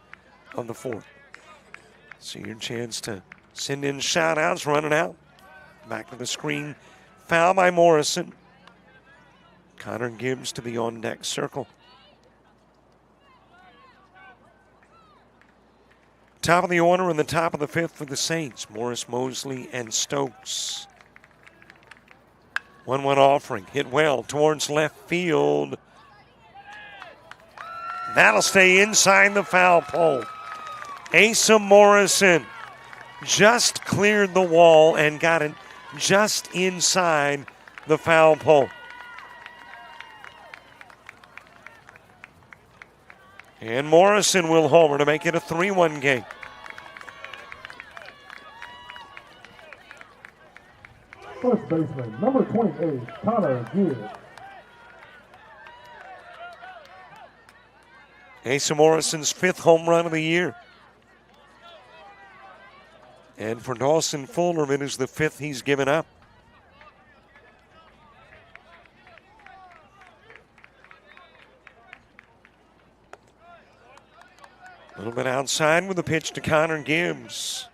of the fourth. So your chance to send in shout-outs, running out. Back to the screen. Foul by Morrison. Connor Gibbs to the on-deck circle. Top of the order in the top of the fifth for the Saints. Morris, Mosley, and Stokes. 1-1 offering. Hit well towards left field. That'll stay inside the foul pole. Asa Morrison just cleared the wall and got it just inside the foul pole. And Morrison will homer to make it a 3-1 game. First baseman, number 28, Connor Gibbs. Asa Morrison's 5th home run of the year. And for Dawson Fuller, it is the 5th he's given up. A little bit outside with a pitch to Connor Gibbs.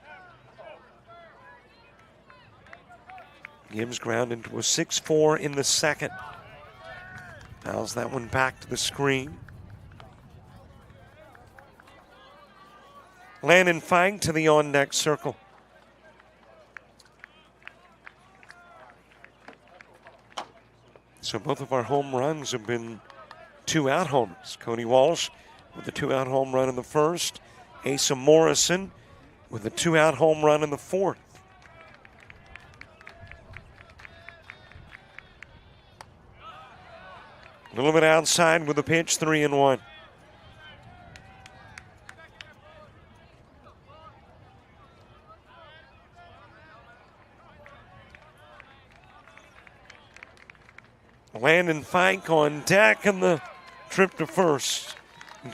Gibbs ground into a 6-4 in the second. Fouls that one back to the screen. Landon Fike to the on-deck circle. So both of our home runs have been 2-out homers. Cody Walsh with a 2-out home run in the first. Asa Morrison with a 2-out home run in the fourth. A little bit outside with a pitch, 3-1. Landon Fike on deck, and the trip to first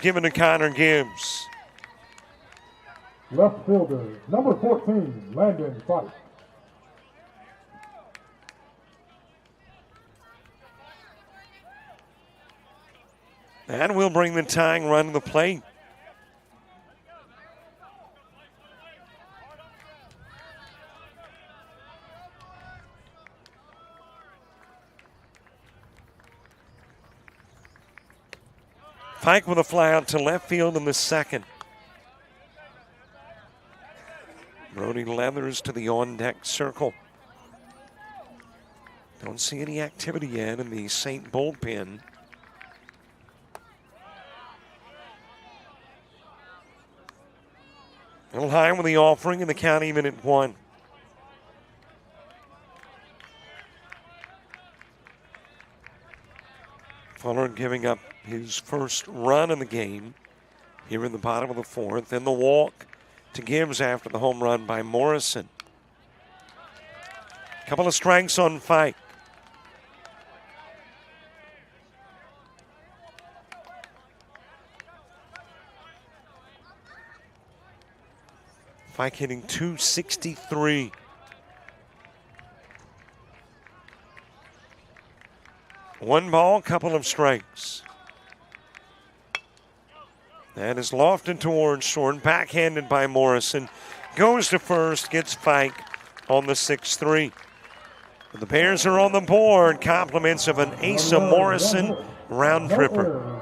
given to Connor Gibbs. Left fielder, number 14, Landon Fike. That will bring the tying run to the plate. Fike with a fly out to left field in the second. Brody Leathers to the on-deck circle. Don't see any activity yet in the St. bullpen. A little high with the offering, and the count even at 1. Fuller giving up his first run in the game here in the bottom of the 4th. And the walk to Gibbs after the home run by Morrison. Couple of strikes on Fike. Fike hitting .263. One ball, couple of strikes. That is lofted towards short, backhanded by Morrison. Goes to first, gets Fike on the 6-3. The Bears are on the board. Compliments of an Asa Morrison round tripper.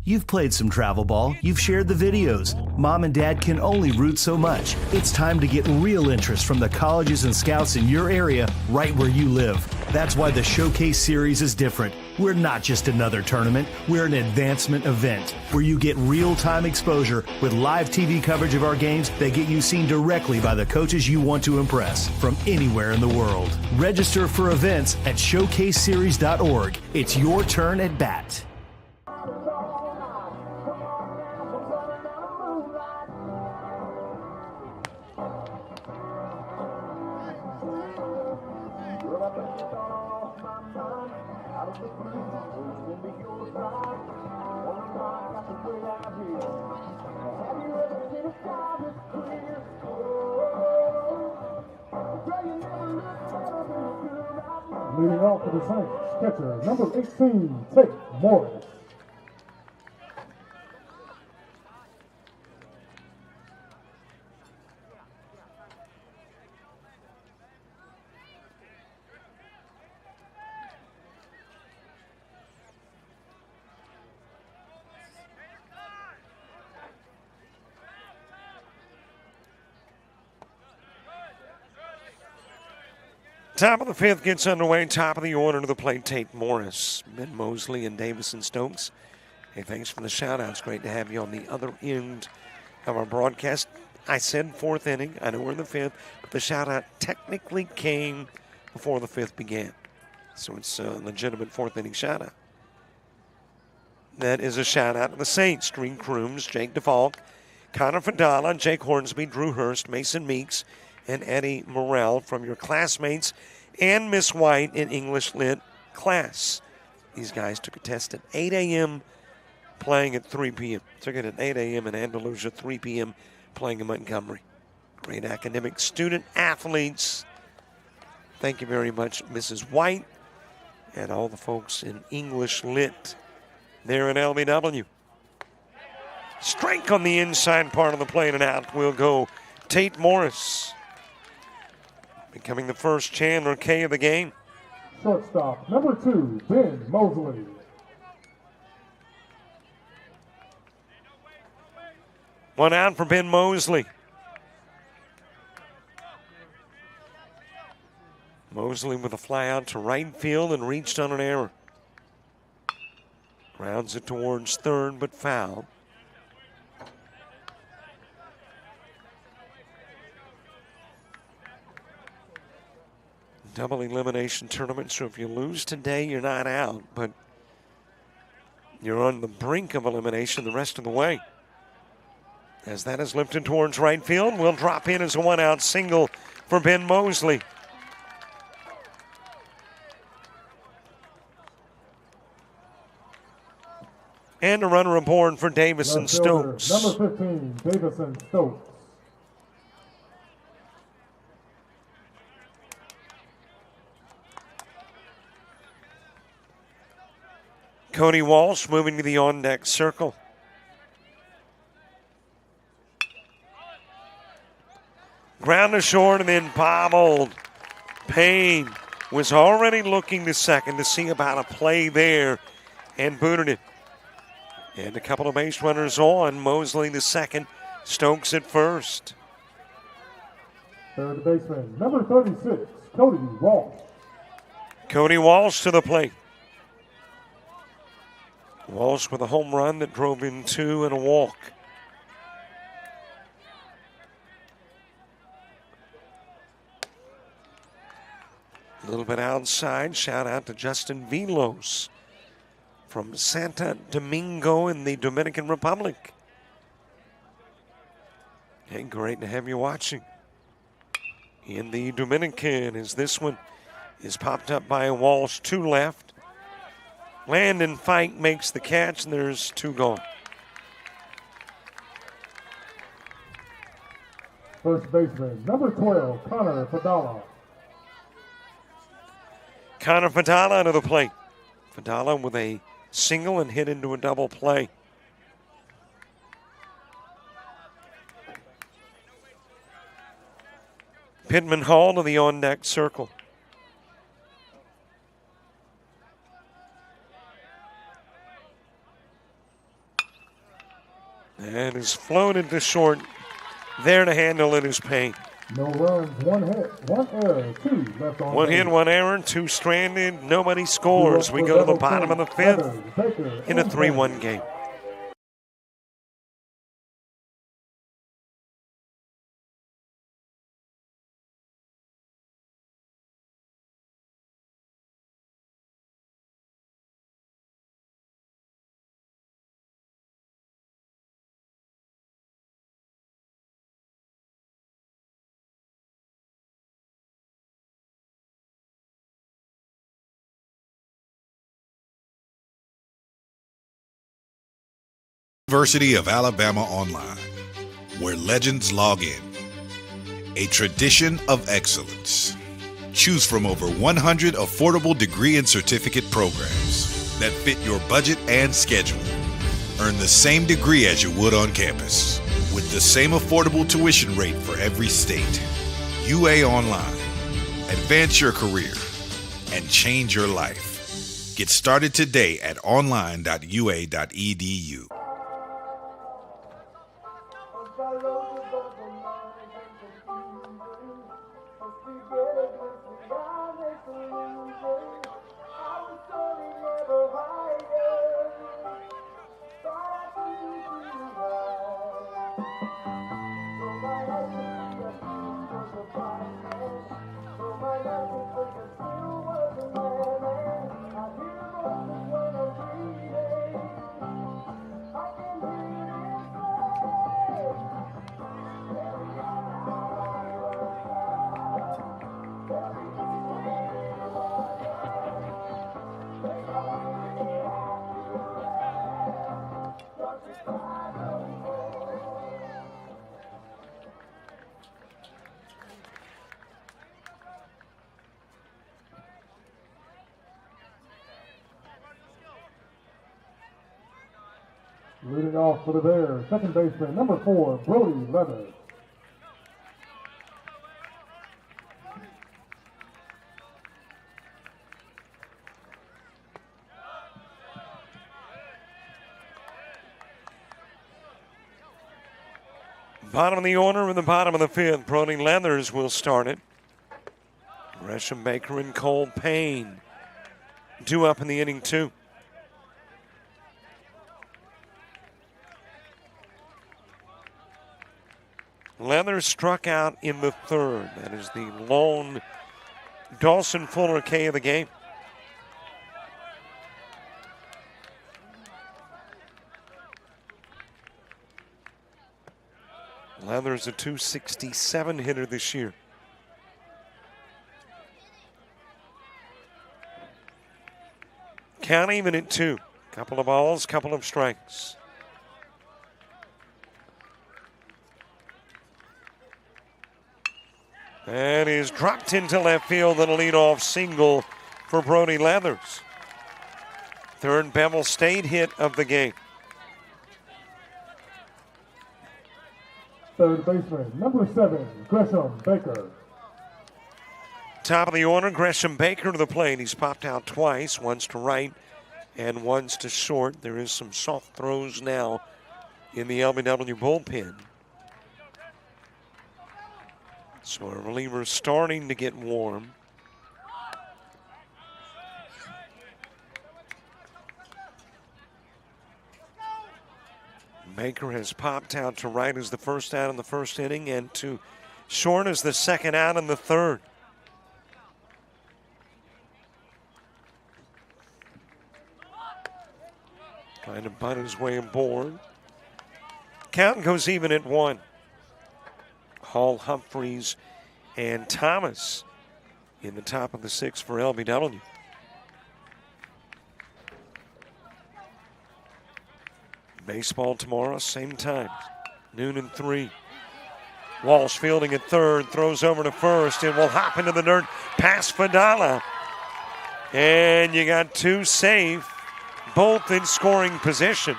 You've played some travel ball, you've shared the videos. Mom and Dad can only root so much. It's time to get real interest from the colleges and scouts in your area, right where you live. That's why the Showcase Series is different. We're not just another tournament, we're an advancement event where you get real-time exposure with live TV coverage of our games that get you seen directly by the coaches you want to impress from anywhere in the world. Register for events at showcaseseries.org. It's your turn at bat. Leading off for the Saints, catcher number 18, Tate Morris. Top of the 5th gets underway. Top of the order to the plate, Tate Morris, Ben Mosley, and Davison Stokes. Hey, thanks for the shout-outs. Great to have you on the other end of our broadcast. I said 4th inning. I know we're in the 5th, but the shout-out technically came before the 5th began. So it's a legitimate 4th inning shout-out. That is a shout-out to the Saints. Green Crooms, Jake DeFalk, Connor Fadala, Jake Hornsby, Drew Hurst, Mason Meeks, and Eddie Morrell from your classmates and Miss White in English Lit class. These guys took a test at 8 a.m., playing at 3 p.m. Took it at 8 a.m. in Andalusia, 3 p.m. playing in Montgomery. Great academic student athletes. Thank you very much, Mrs. White, and all the folks in English Lit there in LBW. Strike on the inside part of the plate, and out will go Tate Morris, becoming the first Chandler K of the game. Shortstop number 2, Ben Mosley. One out for Ben Mosley. Mosley with a fly out to right field and reached on an error. Grounds it towards third, but foul. Double elimination tournament, so if you lose today, you're not out, but you're on the brink of elimination the rest of the way. As that is lifted towards right field, will drop in as a one-out single for Ben Mosley. And a runner aboard for Davison Stokes. Number 15, Davison Stokes. Cody Walsh moving to the on-deck circle. Ground to short and then bobbled. Payne was already looking to second to see about a play there and booted it. And a couple of base runners on. Mosley the second, Stokes at first. Third baseman, number 36, Cody Walsh. Cody Walsh to the plate. Walsh with a home run that drove in 2 and a walk. A little bit outside. Shout out to Justin Vilos from Santo Domingo in the Dominican Republic. Hey, great to have you watching. In the Dominican, as this one is popped up by Walsh, 2 left. Landon Fike makes the catch, and there's 2 gone. First baseman, number 12, Connor Fadala. Connor Fadala to the plate. Fadala with a single and hit into a double play. Pittman Hall to the on-deck circle. And is floated to short. There to handle it is Payne. No runs, 1 hit, 1 error, 2 left on 1 base. hit, 1 error, 2 stranded. Nobody scores. We go to the bottom of the 5th in a 3-1 game. University of Alabama Online, where legends log in. A tradition of excellence. Choose from over 100 affordable degree and certificate programs that fit your budget and schedule. Earn the same degree as you would on campus, with the same affordable tuition rate for every state. UA Online. Advance your career and change your life. Get started today at online.ua.edu. Leading off for the Bears, second baseman, number 4, Brody Leather. Bottom of the order in the bottom of the 5th. Brody Leathers will start it. Gresham Baker and Cole Payne due up in the inning 2. Leathers struck out in the 3rd. That is the lone Dawson Fuller K of the game. Leathers a .267 hitter this year. Count even at 2. Couple of balls, couple of strikes. That is dropped into left field and a leadoff single for Brody Leathers. Third Bevill State hit of the game. Third baseman, number 7, Gresham Baker. Top of the order, Gresham Baker to the plate. He's popped out twice, once to right and once to short. There is some soft throws now in the LBW bullpen. So our reliever's starting to get warm. Baker has popped out to right as the first out in the first inning and to short as the second out in the third. Trying to butt his way aboard. Count goes even at 1. Hall, Humphreys, and Thomas in the top of the 6th for LBW. Baseball tomorrow, same time, noon and 3. Walsh fielding at third, throws over to first, and will hop into the dirt past Fadala. And you got 2 safe, both in scoring position.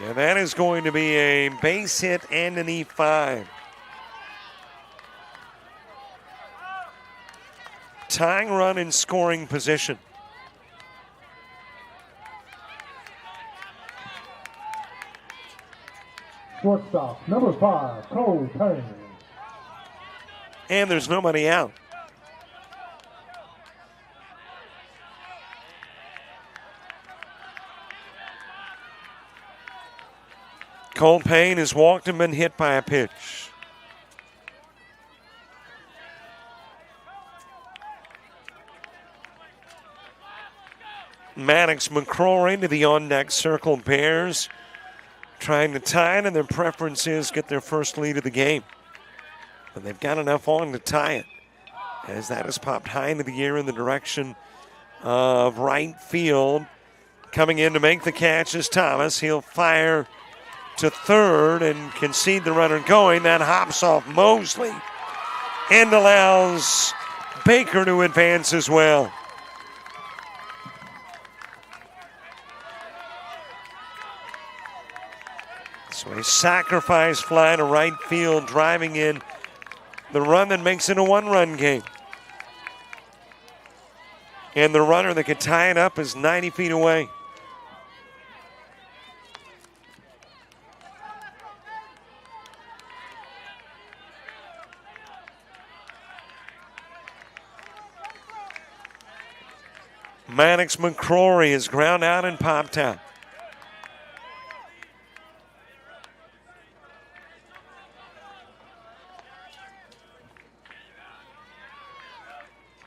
And that is going to be a base hit and an E5. Tying run in scoring position. Shortstop, number 5, Cole Payne. And there's nobody out. Cole Payne has walked and been hit by a pitch. Maddox McCrory to the on-deck circle. Bears trying to tie it, and their preference is get their first lead of the game. But they've got enough on to tie it, as that has popped high into the air in the direction of right field. Coming in to make the catch is Thomas. He'll fire to third and concede the runner going. That hops off Mosley and allows Baker to advance as well. So a sacrifice fly to right field, driving in the run that makes it a 1-run game. And the runner that could tie it up is 90 feet away. Maddox McCrory is ground out and popped out.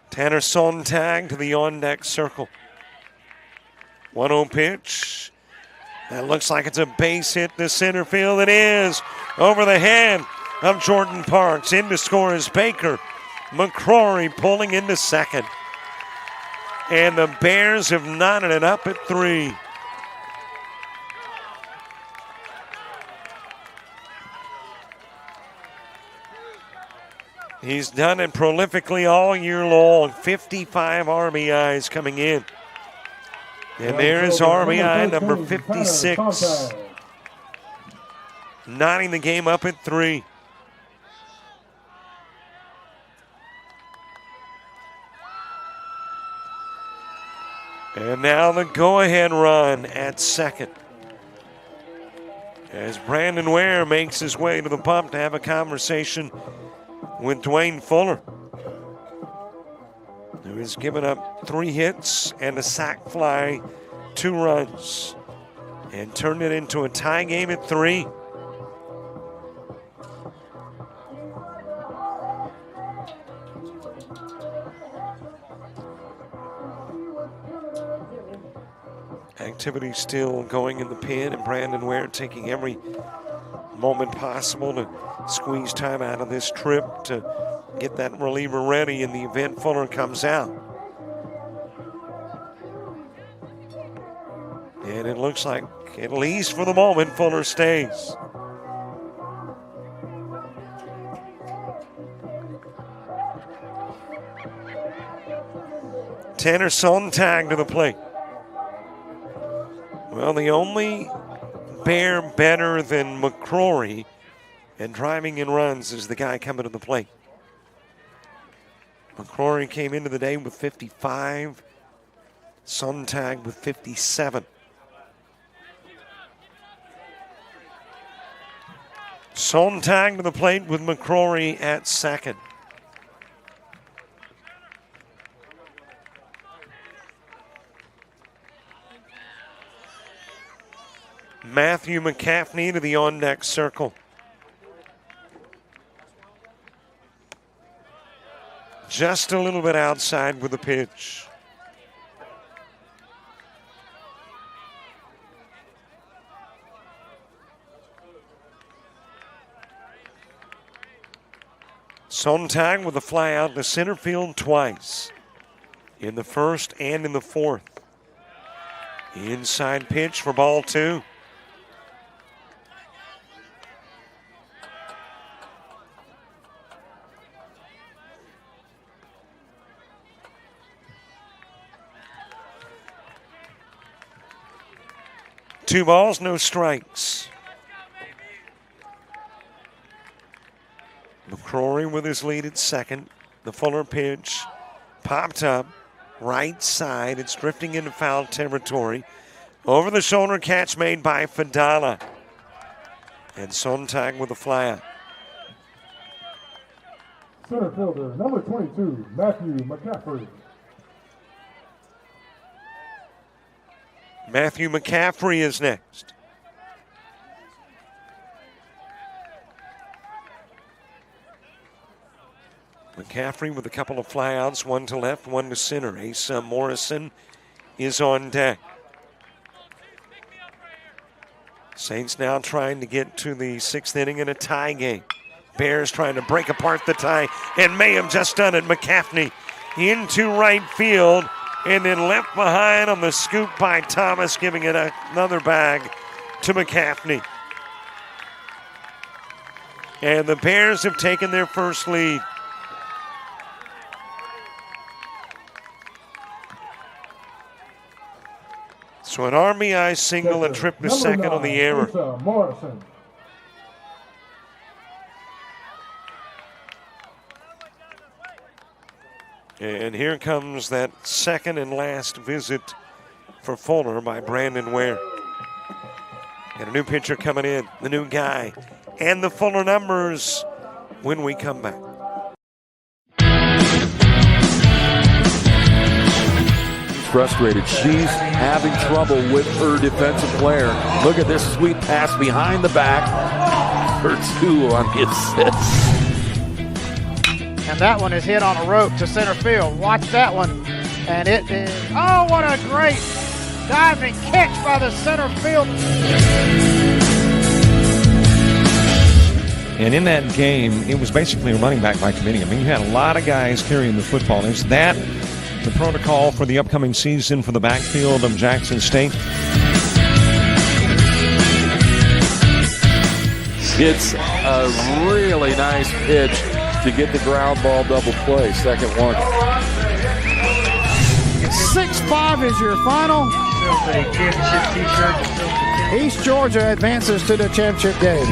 Tanner Sontag to the on-deck circle. 1-0 pitch. That looks like it's a base hit to center field. It is. Over the head of Jordan Parks. In to score is Baker. McCrory pulling into second. And the Bears have knotted it up at 3. He's done it prolifically all year long. 55 RBIs coming in. And there is RBI number 56. Knotting the game up at 3. And now the go-ahead run at second, as Brandon Ware makes his way to the pump to have a conversation with Dwayne Fuller, who has given up 3 hits and a sac fly, 2 runs, and turned it into a tie game at 3. Activity still going in the pen, and Brandon Ware taking every moment possible to squeeze time out of this trip to get that reliever ready in the event Fuller comes out. And it looks like, at least for the moment, Fuller stays. Tanner Sontag to the plate. Well, the only Bear better than McCrory and driving in runs is the guy coming to the plate. McCrory came into the day with 55. Sontag with 57. Sontag to the plate with McCrory at second. Matthew McCaffney to the on-deck circle. Just a little bit outside with the pitch. Sontag with a fly out to center field twice. In the first and in the fourth. Inside pitch for ball 2. Two balls, no strikes. McCrory with his lead at second. The Fuller pitch popped up, right side. It's drifting into foul territory. Over the shoulder catch made by Fadala. And Sontag with a fly out. Center fielder, number 22, Matthew McCaffrey. Matthew McCaffrey is next. McCaffrey with a couple of flyouts, one to left, one to center. Asa Morrison is on deck. Saints now trying to get to the 6th inning in a tie game. Bears trying to break apart the tie and may have just done it. McCaffrey into right field and then left behind on the scoop by Thomas, giving it another bag to McCaffrey. And the Bears have taken their first lead. So an RBI single, a trip to second on the error. Morrison. And here comes that second and last visit for Fuller by Brandon Ware. And a new pitcher coming in, the new guy, and the Fuller numbers when we come back. Frustrated. She's having trouble with her defensive player. Look at this sweet pass behind the back for 2 on the assist. And that one is hit on a rope to center field. Watch that one. And it is, oh, what a great diving catch by the center field. And in that game, it was basically a running back by committee. I mean, you had a lot of guys carrying the football. Is that the protocol for the upcoming season for the backfield of Jackson State? It's a really nice pitch to get the ground ball double play. Second one. 6-5 is your final. East Georgia advances to the championship game.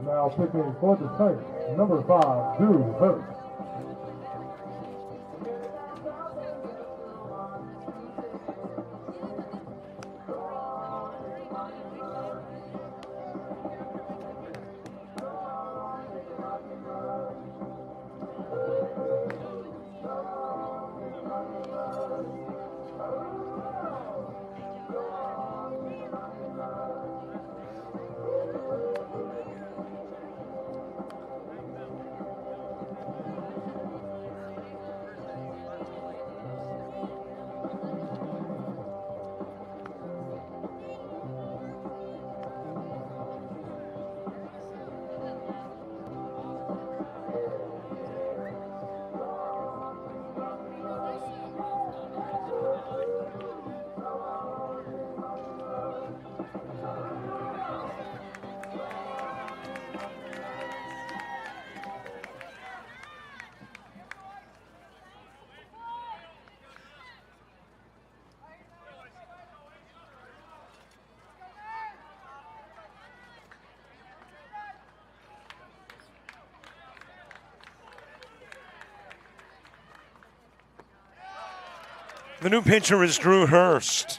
Now picking for the Saints, number 5, Drew Hurst. The new pitcher is Drew Hurst.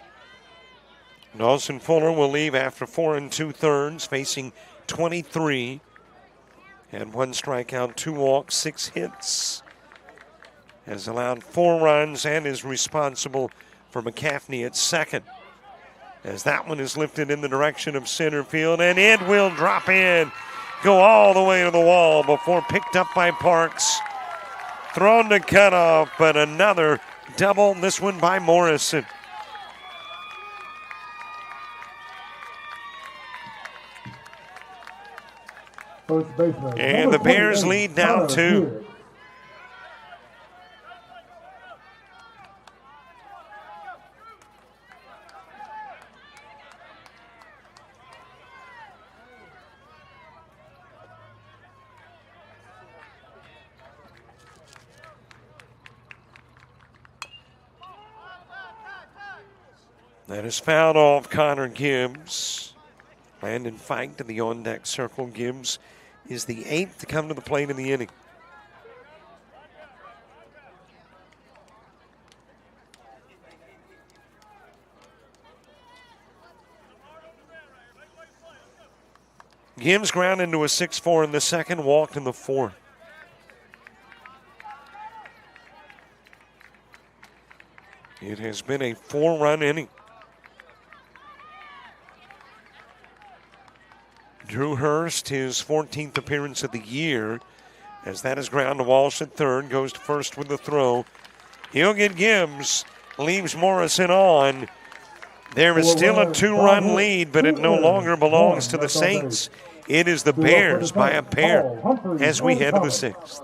Dawson Fuller will leave after 4 2/3, facing 23. Had 1 strikeout, 2 walks, 6 hits. Has allowed 4 runs and is responsible for McCaffney at second. As that one is lifted in the direction of center field, and it will drop in, go all the way to the wall before picked up by Parks. Thrown to cutoff, but another double, this one by Morrison. First baseman. And the Bears 28, lead now Connor 2. Gibbs. That is fouled off Connor Gibbs. Landon Fike to the on-deck circle. Gibbs is the 8th to come to the plate in the inning. Gibbs ground into a 6-4 in the second, walked in the fourth. It has been a 4-run inning. Drew Hurst, his 14th appearance of the year, as that is ground to Walsh at third, goes to first with the throw. He'll get Gibbs, leaves Morrison on. There is still a 2-run lead, but it no longer belongs to the Saints. It is the Bears by a pair as we head to the 6th.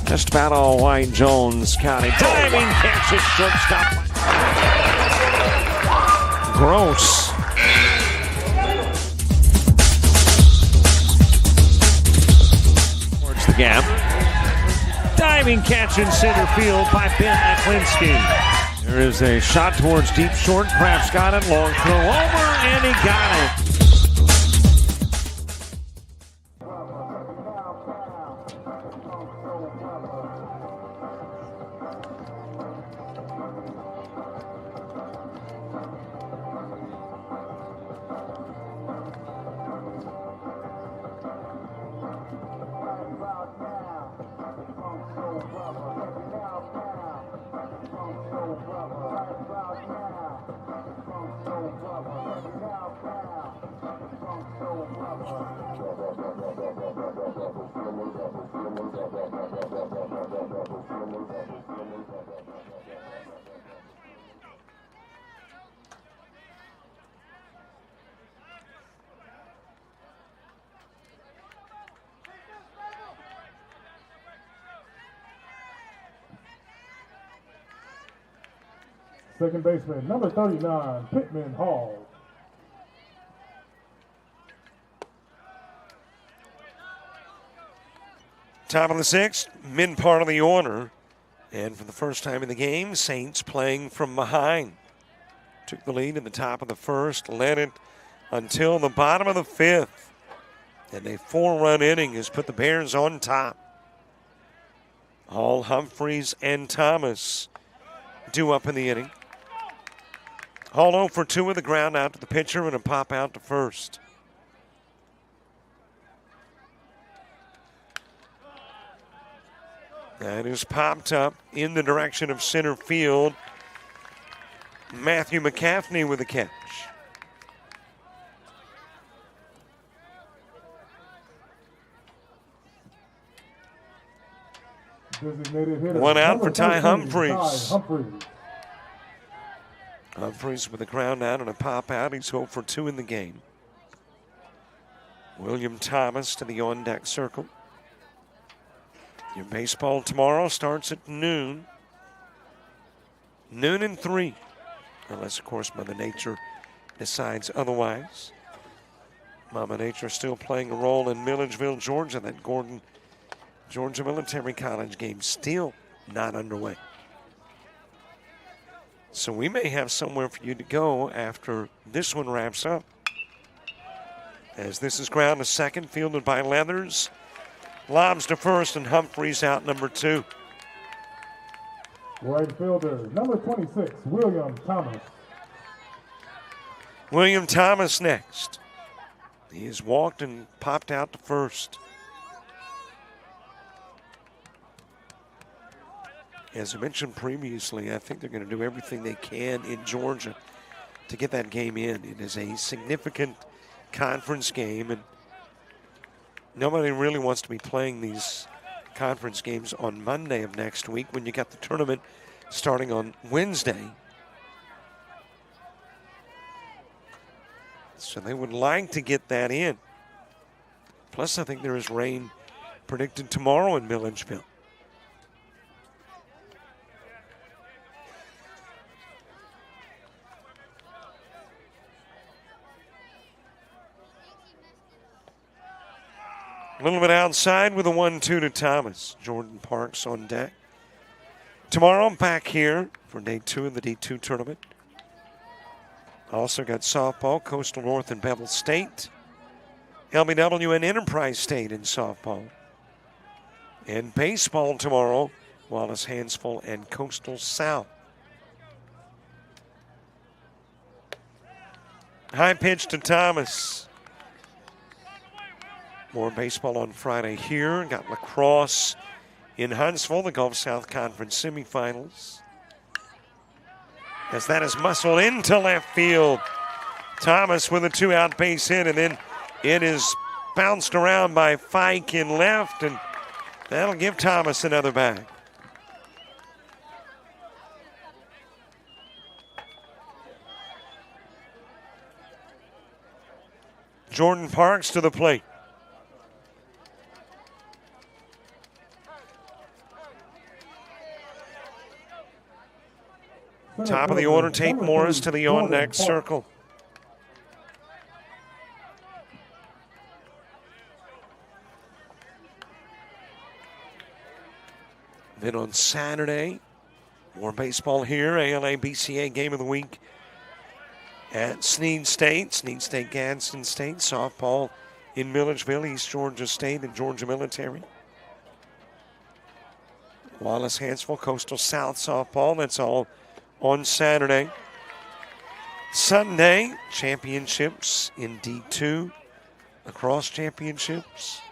Just about all Wayne Jones County. Diving catch at shortstop. Gross. Towards the gap. Diving catch in center field by Ben Aklinski. There is a shot towards deep short. Kraft's got it. Long throw over, and he got it. Second baseman, number 39, Pittman Hall. Top of the 6th, mid part of the order. And for the first time in the game, Saints playing from behind. Took the lead in the top of the first, led it until the bottom of the 5th. And a 4-run inning has put the Bears on top. Hall, Humphreys, and Thomas due up in the inning. Hall 0 for 2 with the ground out to the pitcher and a pop out to first. That is popped up in the direction of center field. Matthew McCaffney with a catch. Designated hitter, One out number for Ty 13, Humphreys. Ty Humphreys. Humphreys with a ground out and a pop out. He's 0 for 2 in the game. William Thomas to the on-deck circle. Your baseball tomorrow starts at noon. Noon and 3. Unless, of course, Mother Nature decides otherwise. Mama Nature still playing a role in Milledgeville, Georgia. That Gordon, Georgia Military College game still not underway. So we may have somewhere for you to go after this one wraps up. As this is ground to second, fielded by Leathers. Lobs to first, and Humphreys out number 2. Right fielder, number 26, William Thomas. William Thomas next. He has walked and popped out to first. As I mentioned previously, I think they're going to do everything they can in Georgia to get that game in. It is a significant conference game, and nobody really wants to be playing these conference games on Monday of next week when you got the tournament starting on Wednesday. So they would like to get that in. Plus, I think there is rain predicted tomorrow in Milledgeville. A little bit outside with a 1-2 to Thomas. Jordan Parks on deck. Tomorrow, back here for day 2 of the D2 tournament. Also got softball, Coastal North and Bevill State. LBW and Enterprise State in softball. And baseball tomorrow, Wallace Hansville and Coastal South. High pitch to Thomas. More baseball on Friday here. Got lacrosse in Huntsville, the Gulf South Conference semifinals. As that is muscled into left field. Thomas with a 2-out base hit, and then it is bounced around by Fike in left, and that'll give Thomas another bag. Jordan Parks to the plate. Top of the order, Tate Morris to the on-deck circle. Then on Saturday, more baseball here. ALA BCA Game of the Week at Sneed State, Gadsden State. Softball in Milledgeville, East Georgia State and Georgia Military. Wallace Hansville, Coastal South softball. That's all on Saturday. Sunday, championships in D2, lacrosse championships.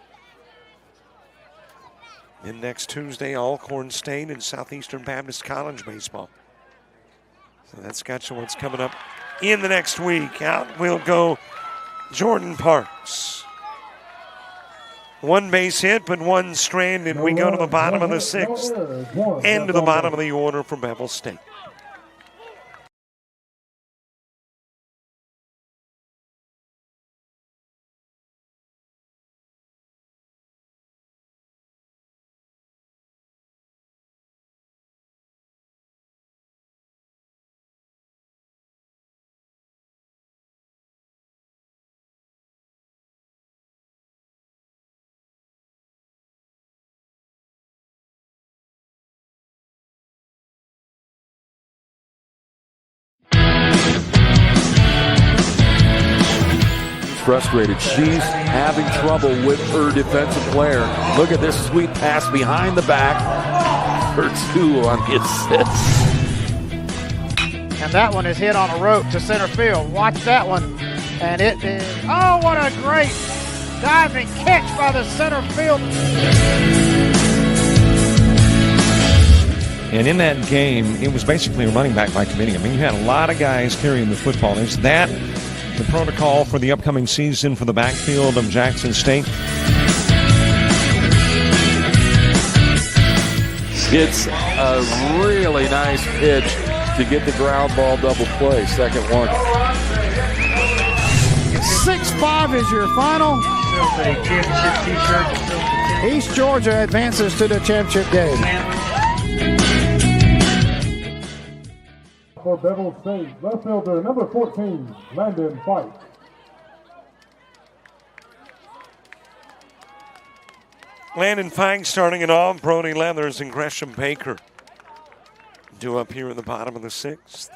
Then next Tuesday, Alcorn State and Southeastern Baptist College baseball. So that's got you what's coming up in the next week. Out will go Jordan Parks. 1 base hit, but 1 stranded. We go to the bottom of the 6th and to the bottom of the order for Beville State. Frustrated. She's having trouble with her defensive player. Look at this sweet pass behind the back for 2 on the assist. And that one is hit on a rope to center field. Watch that one. And it is, oh, what a great diving catch by the center field. And in that game, it was basically a running back by committee. I mean, you had a lot of guys carrying the football. Is that the protocol for the upcoming season for the backfield of Jackson State? It's a really nice pitch to get the ground ball double play. Second one. 6-5 is your final. Championship t-shirt. East Georgia advances to the championship game. For Bevill State, left fielder number 14, Landon Fight. Landon Fike starting it off. Brody Leathers and Gresham Baker due up here in the bottom of the sixth.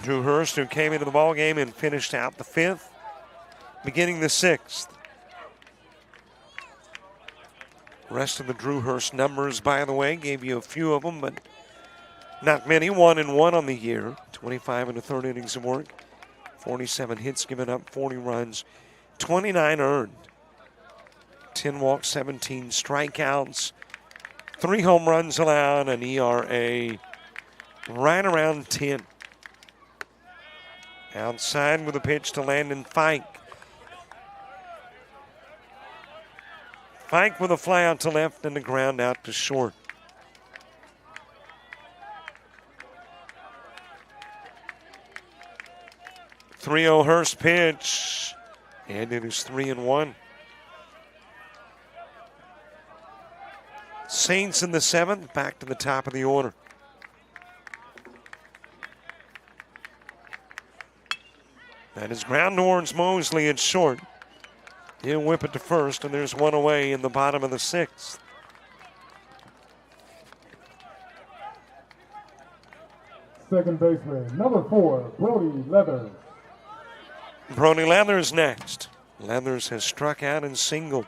Drew Hurst, who came into the ball game and finished out the fifth, beginning the sixth. Rest of the Drew Hurst numbers, by the way, gave you a few of them, but not many. 1-1 on the year. 25 in the third innings of work. 47 hits given up, 40 runs, 29 earned. 10 walks, 17 strikeouts, 3 home runs allowed, an ERA right around 10. Outside with a pitch to Landon Fike. Fike with a fly out to left and the ground out to short. .30 Hurst pitch, and it is 3-1. Saints in the seventh, back to the top of the order. That is ground towards Mosley at short. He'll whip it to first, and there's one away in the bottom of the sixth. Second baseman, number 4, Brody Leathers. Brody Leathers next. Leathers has struck out and singled.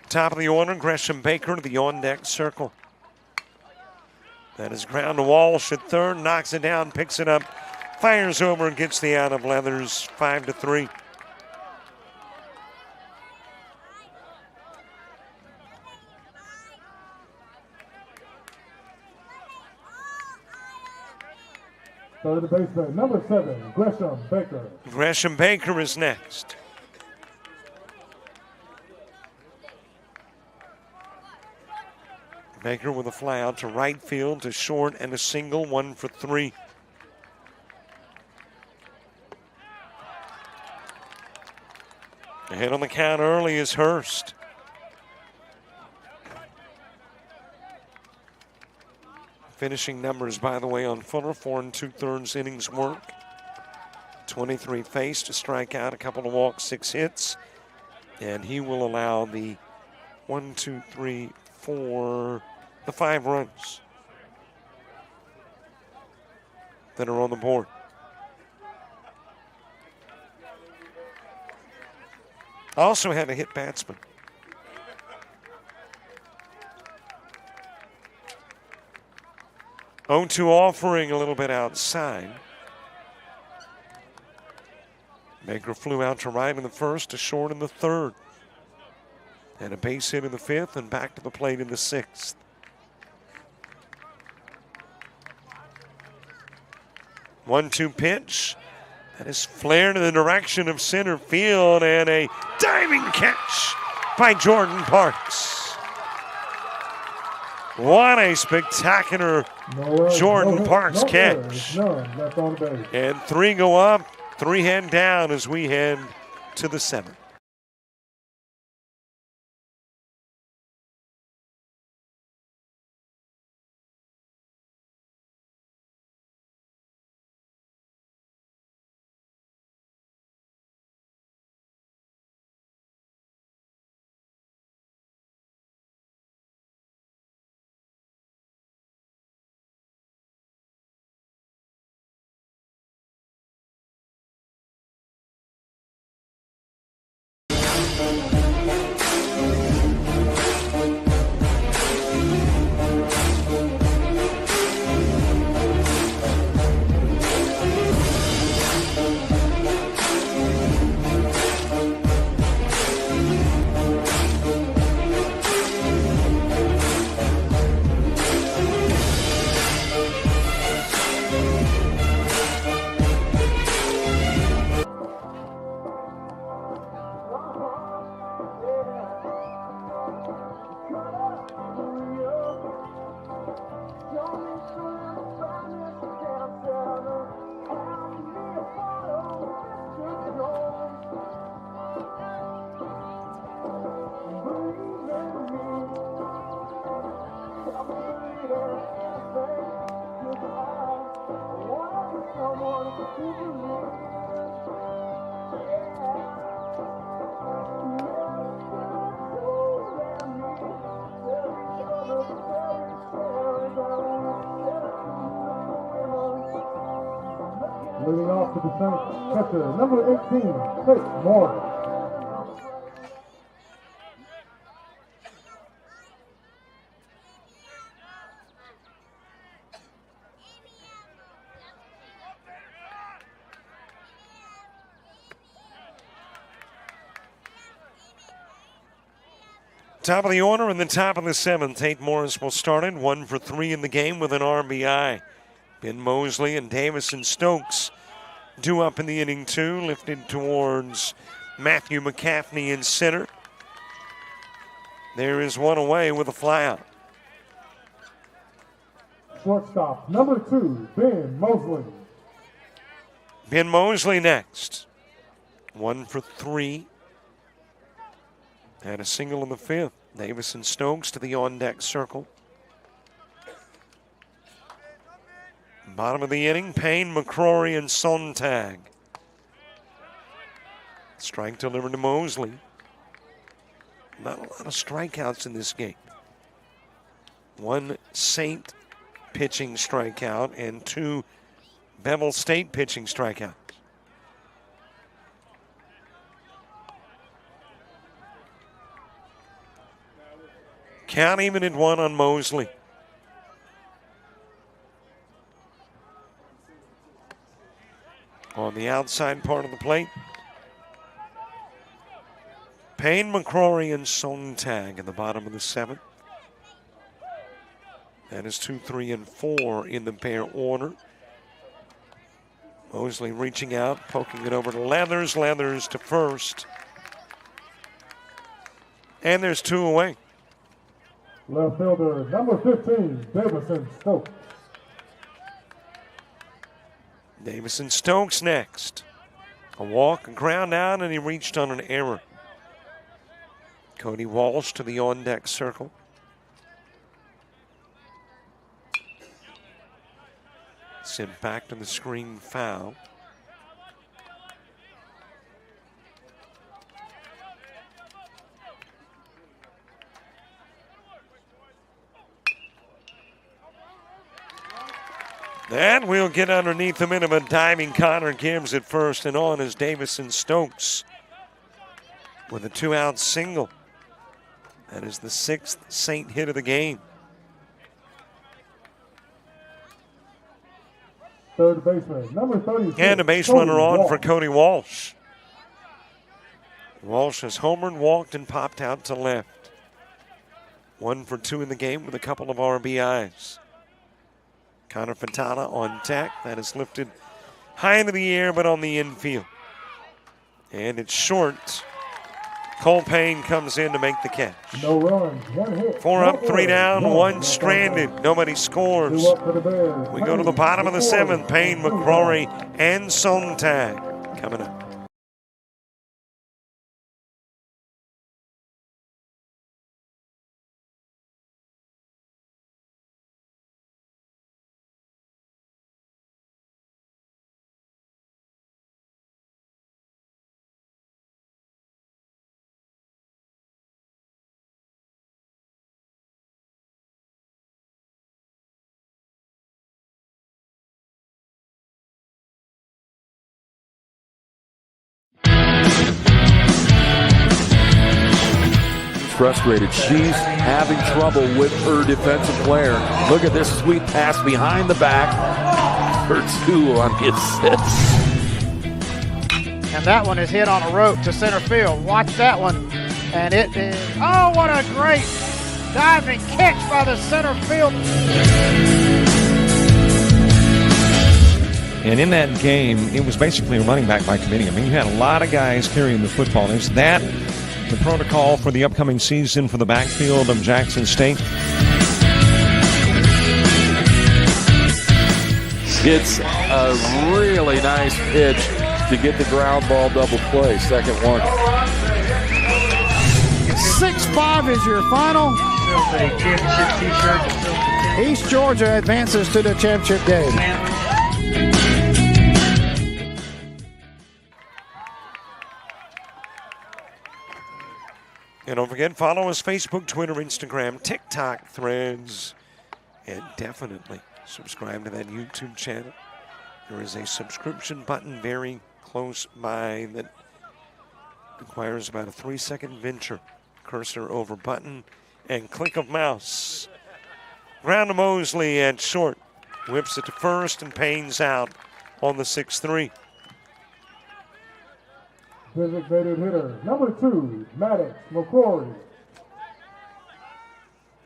Top of the order, Gresham Baker to the on-deck circle. That is ground to Walsh at third, knocks it down, picks it up, fires over and gets the out of Leathers, 5-3. Third baseman, number 7, Gresham Baker. Gresham Baker is next. Baker with a fly out to right field, to short, and a single, 1 for 3. Ahead on the count early is Hurst. Finishing numbers, by the way, on Fuller, 4 2/3 innings work. 23 faced, a strikeout, a couple of walks, 6 hits. And he will allow the 1, 2, 3, 4, the 5 runs that are on the board. Also had a hit batsman. O2 offering a little bit outside. Baker flew out to right in the first, to short in the third. And a base hit in the fifth, and back to the plate in the sixth. One-two pitch. That is flared in the direction of center field, and a diving catch by Jordan Parks. What a spectacular Jordan Parks catch. And 3 go up, 3 head down as we head to the 7th. Leading off to the Saints catcher, number 18, Tate Morgan. Top of the order in the top of the seventh. Tate Morris will start it. 1 for 3 in the game with an RBI. Ben Mosley and Davison Stokes due up in the inning two. Lifted towards Matthew McCaffney in center. There is one away with a flyout. Shortstop, number 2, Ben Mosley. Ben Mosley next. 1 for 3. And a single in the fifth. Davison Stokes to the on-deck circle. Bottom of the inning, Payne, McCrory, and Sontag. Strike delivered to Mosley. Not a lot of strikeouts in this game. 1 Saint pitching strikeout and 2 Bevill State pitching strikeouts. Count even at 1 on Mosley. On the outside part of the plate, Payne, McCrory, and Sontag in the bottom of the seventh. That is 2, 3, and 4 in the pair order. Mosley reaching out, poking it over to Leathers. Leathers to first. And there's 2 away. Left fielder, number 15, Davison Stokes. Davison Stokes next. A walk, a ground out, and he reached on an error. Cody Walsh to the on-deck circle. Sent back to the screen foul. And we'll get underneath him of a diving Connor Gibbs at first, and on is Davison Stokes with a 2-out single. That is the 6th Saint hit of the game. Third baseman, number 36. And a base runner on for Cody Walsh. Walsh has homered, walked, and popped out to left. 1 for 2 in the game with a couple of RBIs. Connor Fontana on deck. That is lifted high into the air, but on the infield. And it's short. Cole Payne comes in to make the catch. No runs, 1 hit. 4 up, 3 down, 1 stranded. Nobody scores. 2 up for the Bears. We go to the bottom of the seventh. Payne, McCrory, and Sontag coming up. Frustrated. She's having trouble with her defensive player. Look at this sweet pass behind the back for 2 on the assist. And that one is hit on a rope to center field. Watch that one. And it is, oh, what a great diving catch by the center field. And in that game, it was basically a running back by committee. I mean, you had a lot of guys carrying the football. Is that the protocol for the upcoming season for the backfield of Jackson State? It's a really nice pitch to get the ground ball double play. Second one. 6-5 is your final. East Georgia advances to the championship game. And don't forget, follow us Facebook, Twitter, Instagram, TikTok, Threads, and definitely subscribe to that YouTube channel. There is a subscription button very close by that requires about a 3-second venture. Cursor over button and click of mouse. Ground to Mosley at short. Whips it to first and Payne's out on the 6-3. Designated hitter, number 2, Maddox McCrory.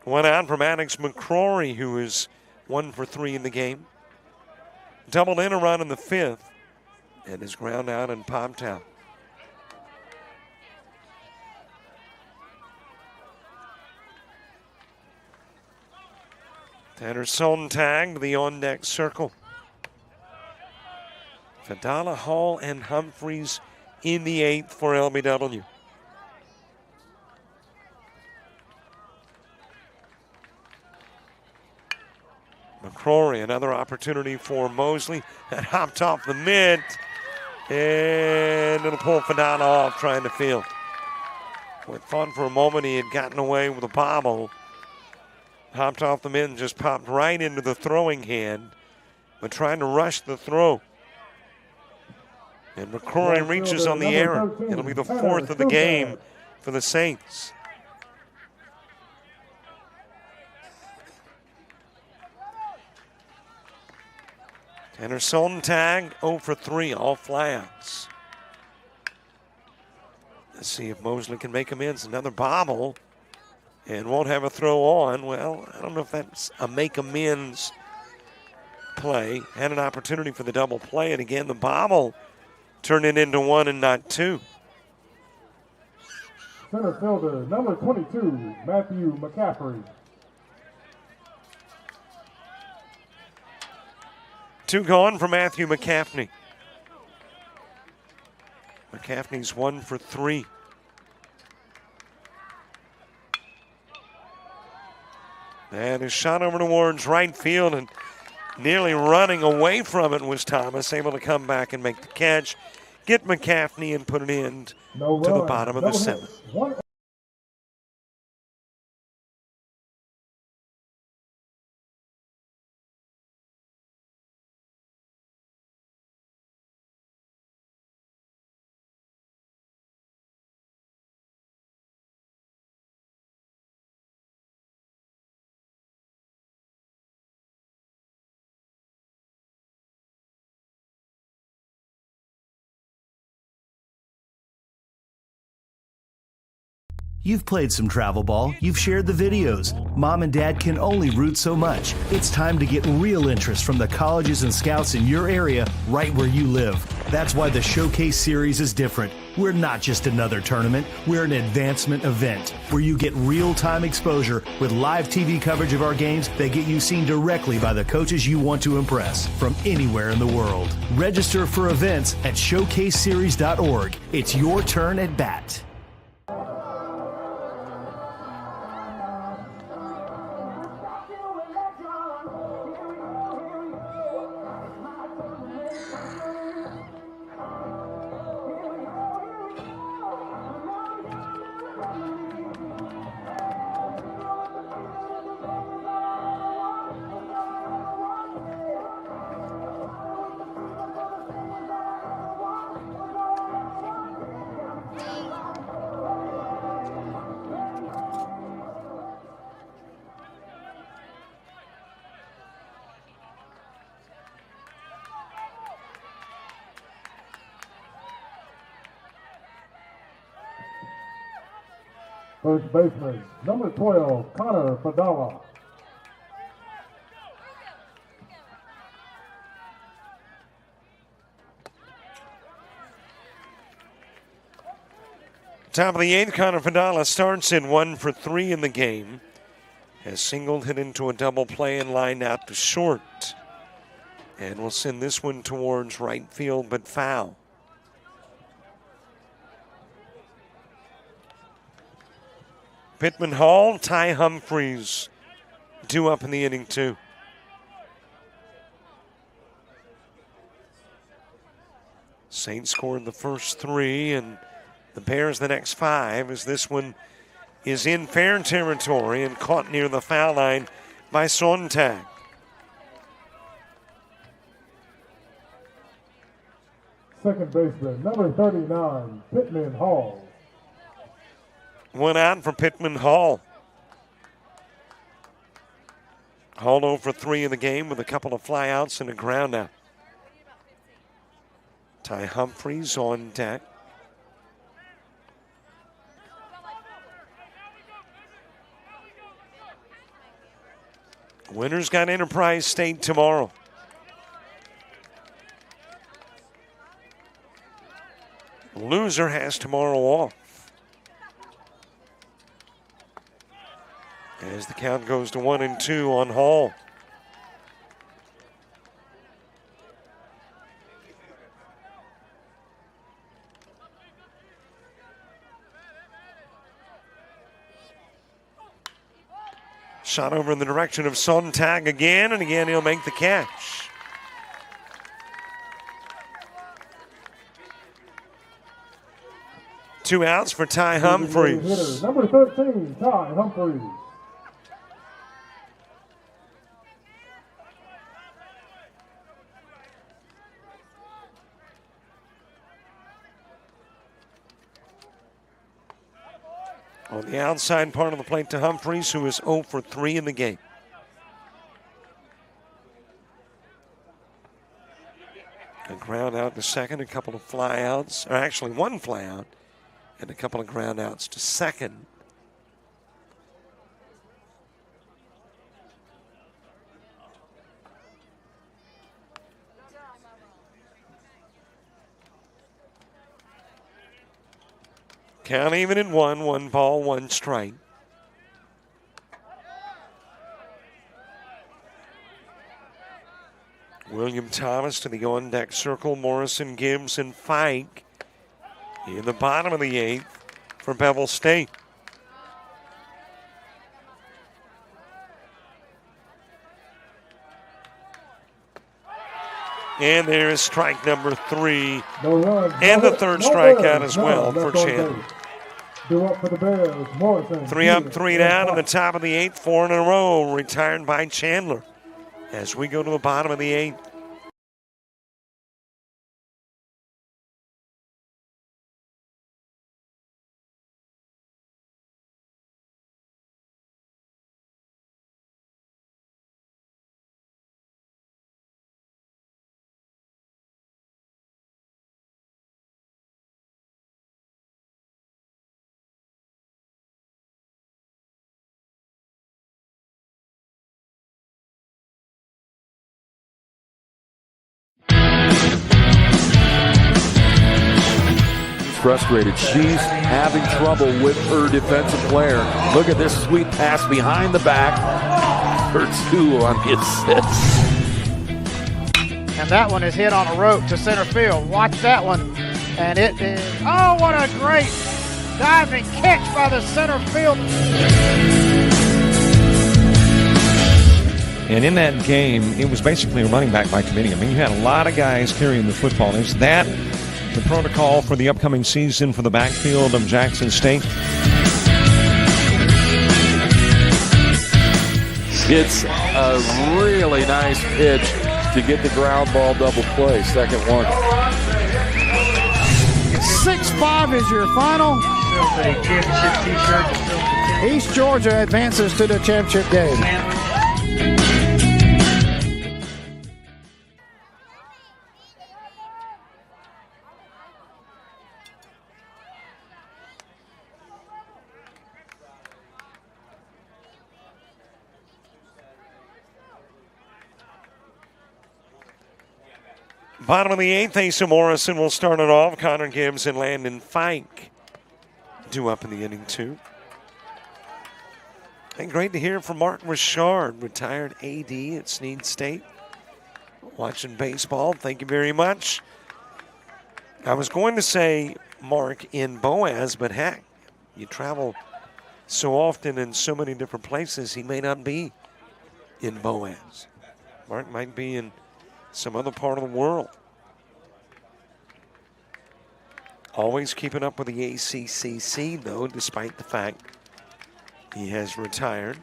One out from Maddox McCrory, who is 1 for 3 in the game. Doubled in a run in the 5th and is ground out and popped out. Tanner Sontag, the on-deck circle. Fadala, Hall, and Humphreys in the 8th for LBW. McCrory, another opportunity for Mosley. That hopped off the mitt. And it'll pull Fadala off trying to field. We thought for a moment he had gotten away with a bobble. Hopped off the mitt and just popped right into the throwing hand, but trying to rush the throw. And McCrory reaches on the error. It'll be the 4th of the game for the Saints. Tanner Sontag 0 for 3, all flyouts. Let's see if Mosley can make amends. Another bobble. And won't have a throw on. Well, I don't know if that's a make amends play. Had an opportunity for the double play, and again, the bobble turned it into 1 and not 2. Center fielder, number 22, Matthew McCaffrey. 2 gone for Matthew McCaffrey. McCaffrey's 1 for 3. And his shot over towards right field, and nearly running away from it was Thomas, able to come back and make the catch, get McCaffrey and put it in to the bottom of the 7th. You've played some travel ball, you've shared the videos. Mom and Dad can only root so much. It's time to get real interest from the colleges and scouts in your area right where you live. That's why the Showcase Series is different. We're not just another tournament, we're an advancement event where you get real-time exposure with live TV coverage of our games that get you seen directly by the coaches you want to impress from anywhere in the world. Register for events at showcaseseries.org. It's your turn at bat. First baseman, number 12, Connor Fadala. Top of the 8th, Connor Fadala starts in 1 for 3 in the game. Has singled, hit into a double play and lined out to short. And we'll send this one towards right field, but foul. Pittman Hall, Ty Humphreys due up in the inning too. Saints scored the first 3 and the Bears the next 5 as this one is in fair territory and caught near the foul line by Sontag. Second baseman, number 39, Pittman Hall. One out for Pittman Hall. Hall 0 for 3 in the game with a couple of flyouts and a ground out. Ty Humphreys on deck. Winner's got Enterprise State tomorrow. Loser has tomorrow off. As the count goes to 1-2 on Hall. Shot over in the direction of Sontag again, and again he'll make the catch. Two outs for Ty Humphreys. Hitter, number 13, Ty Humphreys. On the outside part of the plate to Humphreys, who is 0 for 3 in the game. A ground out to second, a couple of flyouts, or actually one flyout, and a couple of ground outs to second. Count even at 1 ball, 1 strike. William Thomas to the on-deck circle. Morrison, Gibbs, and Fike in the bottom of the 8th for Bevill State. And there is strike number 3. And the third strikeout as well for Chandler. 3 up, 3 down in the top of the 8th, 4 in a row, retired by Chandler. As we go to the bottom of the 8th. Frustrated. She's having trouble with her defensive player. Look at this sweet pass behind the back for 2 on the assist. And that one is hit on a rope to center field. Watch that one. And it is, oh, what a great diving catch by the center field. And in that game, it was basically a running back by committee. I mean, you had a lot of guys carrying the football. Is that the protocol for the upcoming season for the backfield of Jackson State? It's a really nice pitch to get the ground ball double play. Second one. 6-5 is your final. East Georgia advances to the championship game. Bottom of the 8th, Asa Morrison will start it off. Connor Gibbs and Landon Fike due up in the inning 2. And great to hear from Mark Richard, retired AD at Snead State. Watching baseball, thank you very much. I was going to say Mark in Boaz, but heck, you travel so often in so many different places, he may not be in Boaz. Mark might be in some other part of the world. Always keeping up with the ACCC, though, despite the fact He has retired.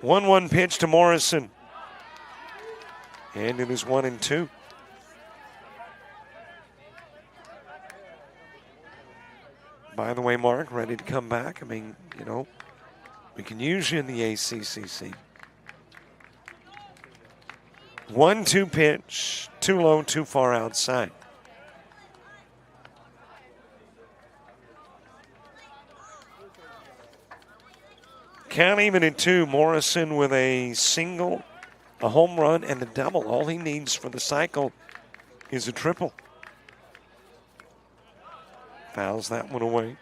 1-1 pitch to Morrison. And it is 1-2. By the way, Mark, ready to come back? I mean, you know, we can use you in the ACCC. 1-2 pitch. Too low, too far outside. Count even at 2. Morrison with a single, a home run, and a double. All he needs for the cycle is a triple. Fouls that one away.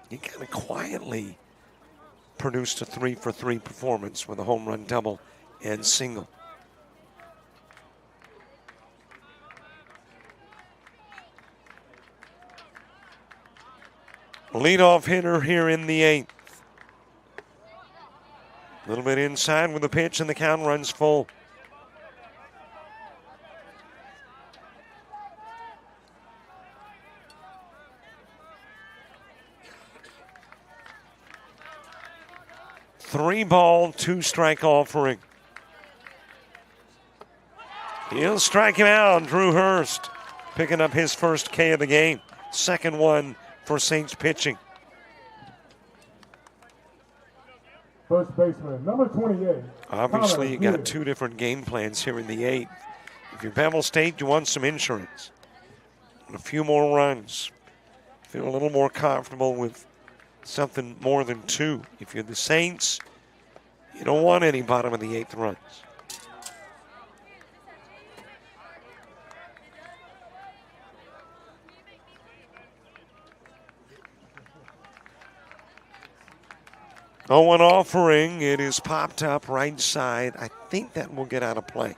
He kind of quietly produced a 3-for-3 performance with a home run, double, and single. Leadoff hitter here in the 8th. A little bit inside with the pitch, and the count runs full. Three ball, 2 strike offering. He'll strike him out. Drew Hurst picking up his first K of the game. Second one for Saints pitching. First baseman, number 28. Obviously, you got 2 different game plans here in the 8th. If you're Bevill State, you want some insurance. And a few more runs. Feel a little more comfortable with something more than 2. If you're the Saints, you don't want any bottom of the 8th runs. One offering. It is popped up right side. I think that will get out of play.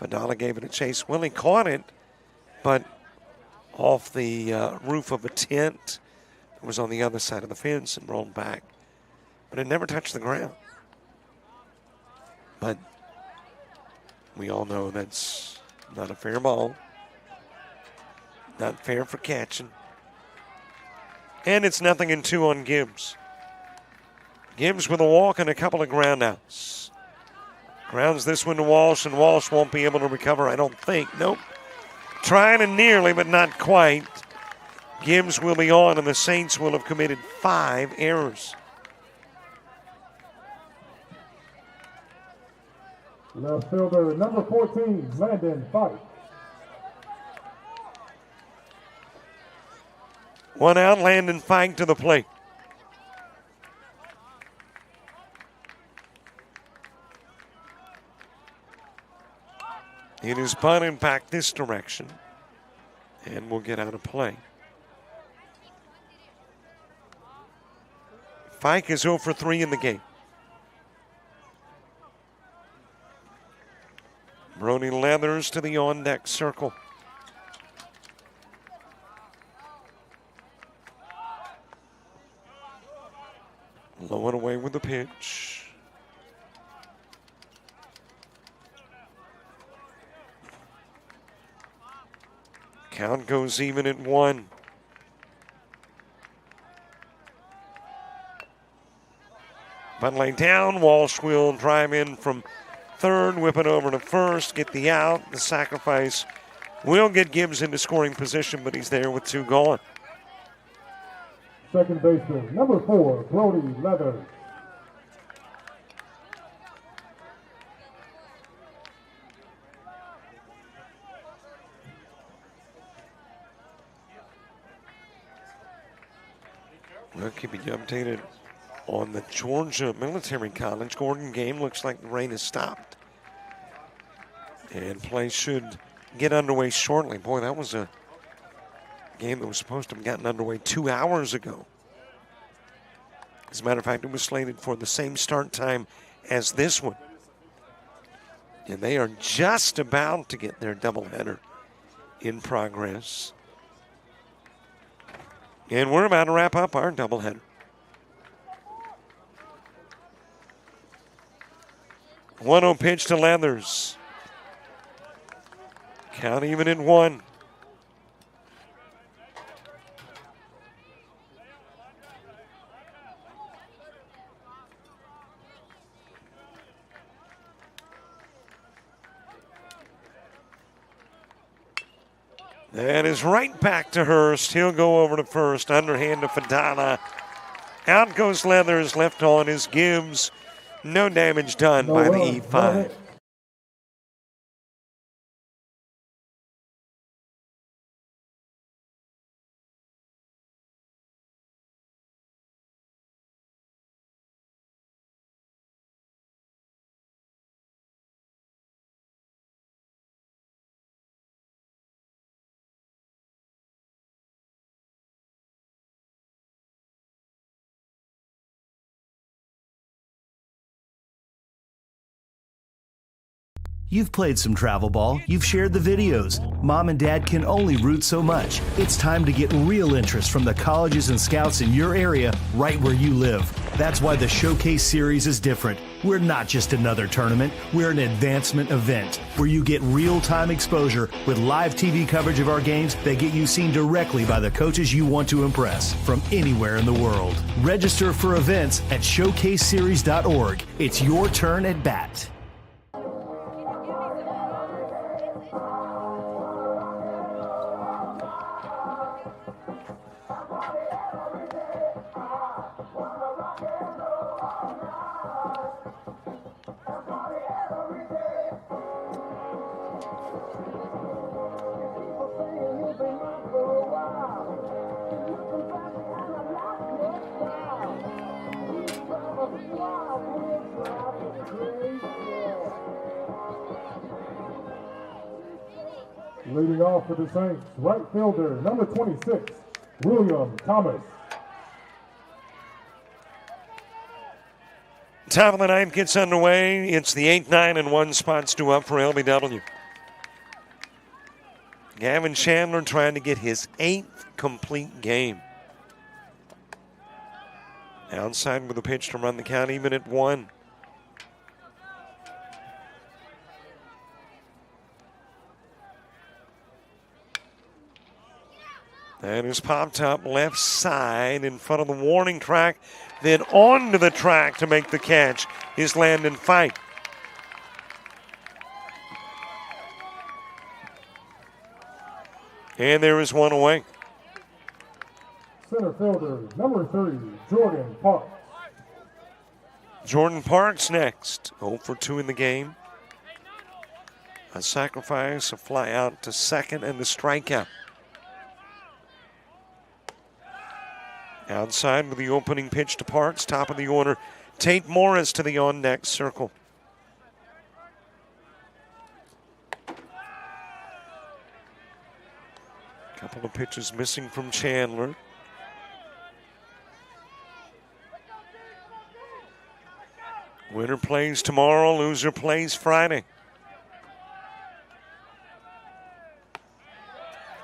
Fadala gave it a chase. Willie caught it, but off the roof of a tent. It was on the other side of the fence and rolled back. But it never touched the ground. But we all know that's not a fair ball. Not fair for catching. And it's 0-2 on Gibbs. Gibbs with a walk and a couple of ground outs. Grounds this one to Walsh, and Walsh won't be able to recover, I don't think. Nope. Trying and nearly, but not quite. Gibbs will be on, and the Saints will have committed 5 errors. Left fielder, number 14, Landon Fife. 1 out, Landon Fife to the plate. It is bunted back this direction and will get out of play. Fike is 0 for 3 in the game. Brody Leathers to the on-deck circle. Low and away with the pitch. Count goes even at 1. Buntley down. Walsh will drive in from third, whip it over to first, get the out. The sacrifice will get Gibbs into scoring position, but he's there with 2 gone. Second baseman, number 4, Brody Leathers. We'll keep you updated on the Georgia Military College. Gordon game looks like the rain has stopped. And play should get underway shortly. Boy, that was a game that was supposed to have gotten underway 2 hours ago. As a matter of fact, it was slated for the same start time as this one. And they are just about to get their doubleheader in progress. And we're about to wrap up our doubleheader. One-0 pitch to Leathers. Count even at 1. That is right back to Hurst. He'll go over to first. Underhand to Fadana. Out goes Leathers. Left on is Gibbs. No damage done by the E5. You've played some travel ball, you've shared the videos. Mom and Dad can only root so much. It's time to get real interest from the colleges and scouts in your area, right where you live. That's why the Showcase Series is different. We're not just another tournament, we're an advancement event where you get real-time exposure with live TV coverage of our games that get you seen directly by the coaches you want to impress from anywhere in the world. Register for events at showcaseseries.org. It's your turn at bat. Leading off for the Saints, right fielder, number 26, William Thomas. Top of the ninth gets underway. It's the 8, 9, and 1 spots due up for LBW. Gavin Chandler trying to get his 8th complete game. Outside with a pitch to run the count even at 1. That is popped up left side in front of the warning track. Then onto the track to make the catch is Landon Fite. And there is one away. Center fielder, number 3, Jordan Parks. Jordan Parks next. 0 for 2 in the game. A sacrifice, a fly out to second, and the strikeout. Outside with the opening pitch to Parks, top of the order. Tate Morris to the on-deck circle. Couple of pitches missing from Chandler. Winner plays tomorrow, loser plays Friday.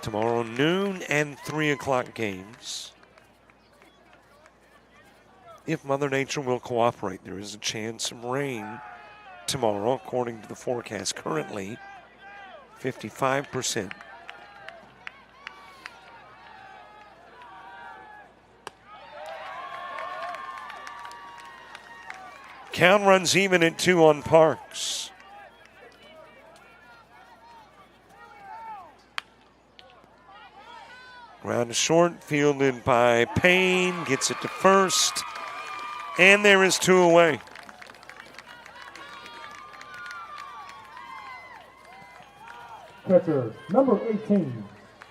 Tomorrow noon and 3 o'clock games. If Mother Nature will cooperate, there is a chance of rain tomorrow, according to the forecast. Currently, 55%. Count runs even at 2 on Parks. Ground to short, fielded by Payne, gets it to first. And there is 2 away. Catcher, number 18,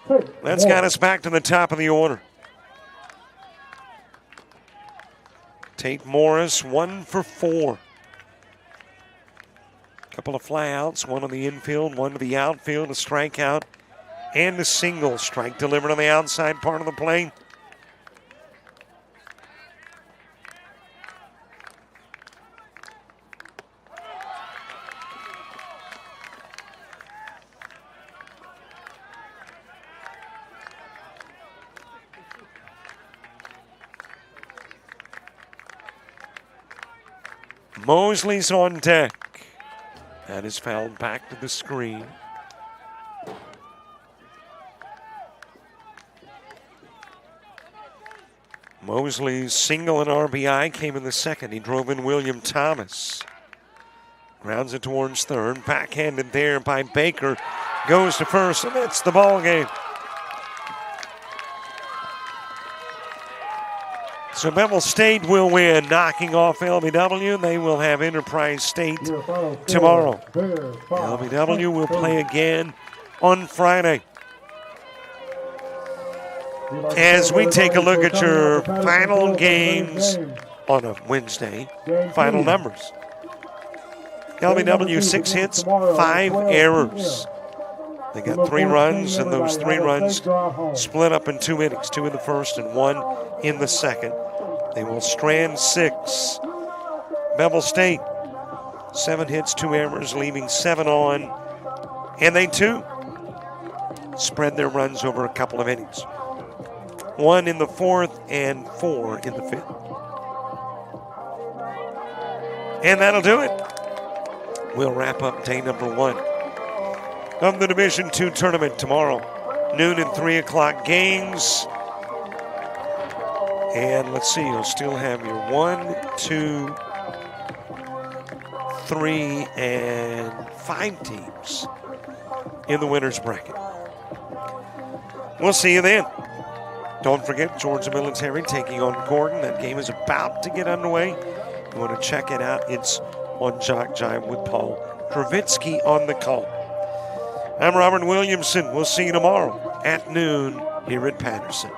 Tate That's got us back to the top of the order. Tate Morris, 1 for 4. Couple of flyouts, one on the infield, one to the outfield, a strikeout, and a single. Strike delivered on the outside part of the plate. Mosley's on deck. That is fouled back to the screen. Mosley's single and RBI came in the second. He drove in William Thomas. Grounds it towards third. Backhanded there by Baker. Goes to first, and that's the ball game. So Bevill State will win, knocking off LBW. They will have Enterprise State tomorrow. LBW will play again on Friday. As we take a look at your final games on a Wednesday, final numbers. LBW 6 hits, 5 errors. They got 3 runs, and those 3 runs split up in 2 innings, 2 in the first and 1 in the second. They will strand 6. Bevill State, 7 hits, 2 errors, leaving 7 on. And they, too, spread their runs over a couple of innings. 1 in the fourth and 4 in the fifth. And that'll do it. We'll wrap up day number 1 of the Division II tournament tomorrow. Noon and 3 o'clock games. And let's see, you'll still have your 1, 2, 3, and 5 teams in the winner's bracket. We'll see you then. Don't forget, Georgia Military taking on Gordon. That game is about to get underway. You want to check it out. It's on JockJive with Paul Kravitsky on the call. I'm Robert Williamson. We'll see you tomorrow at noon here at Patterson.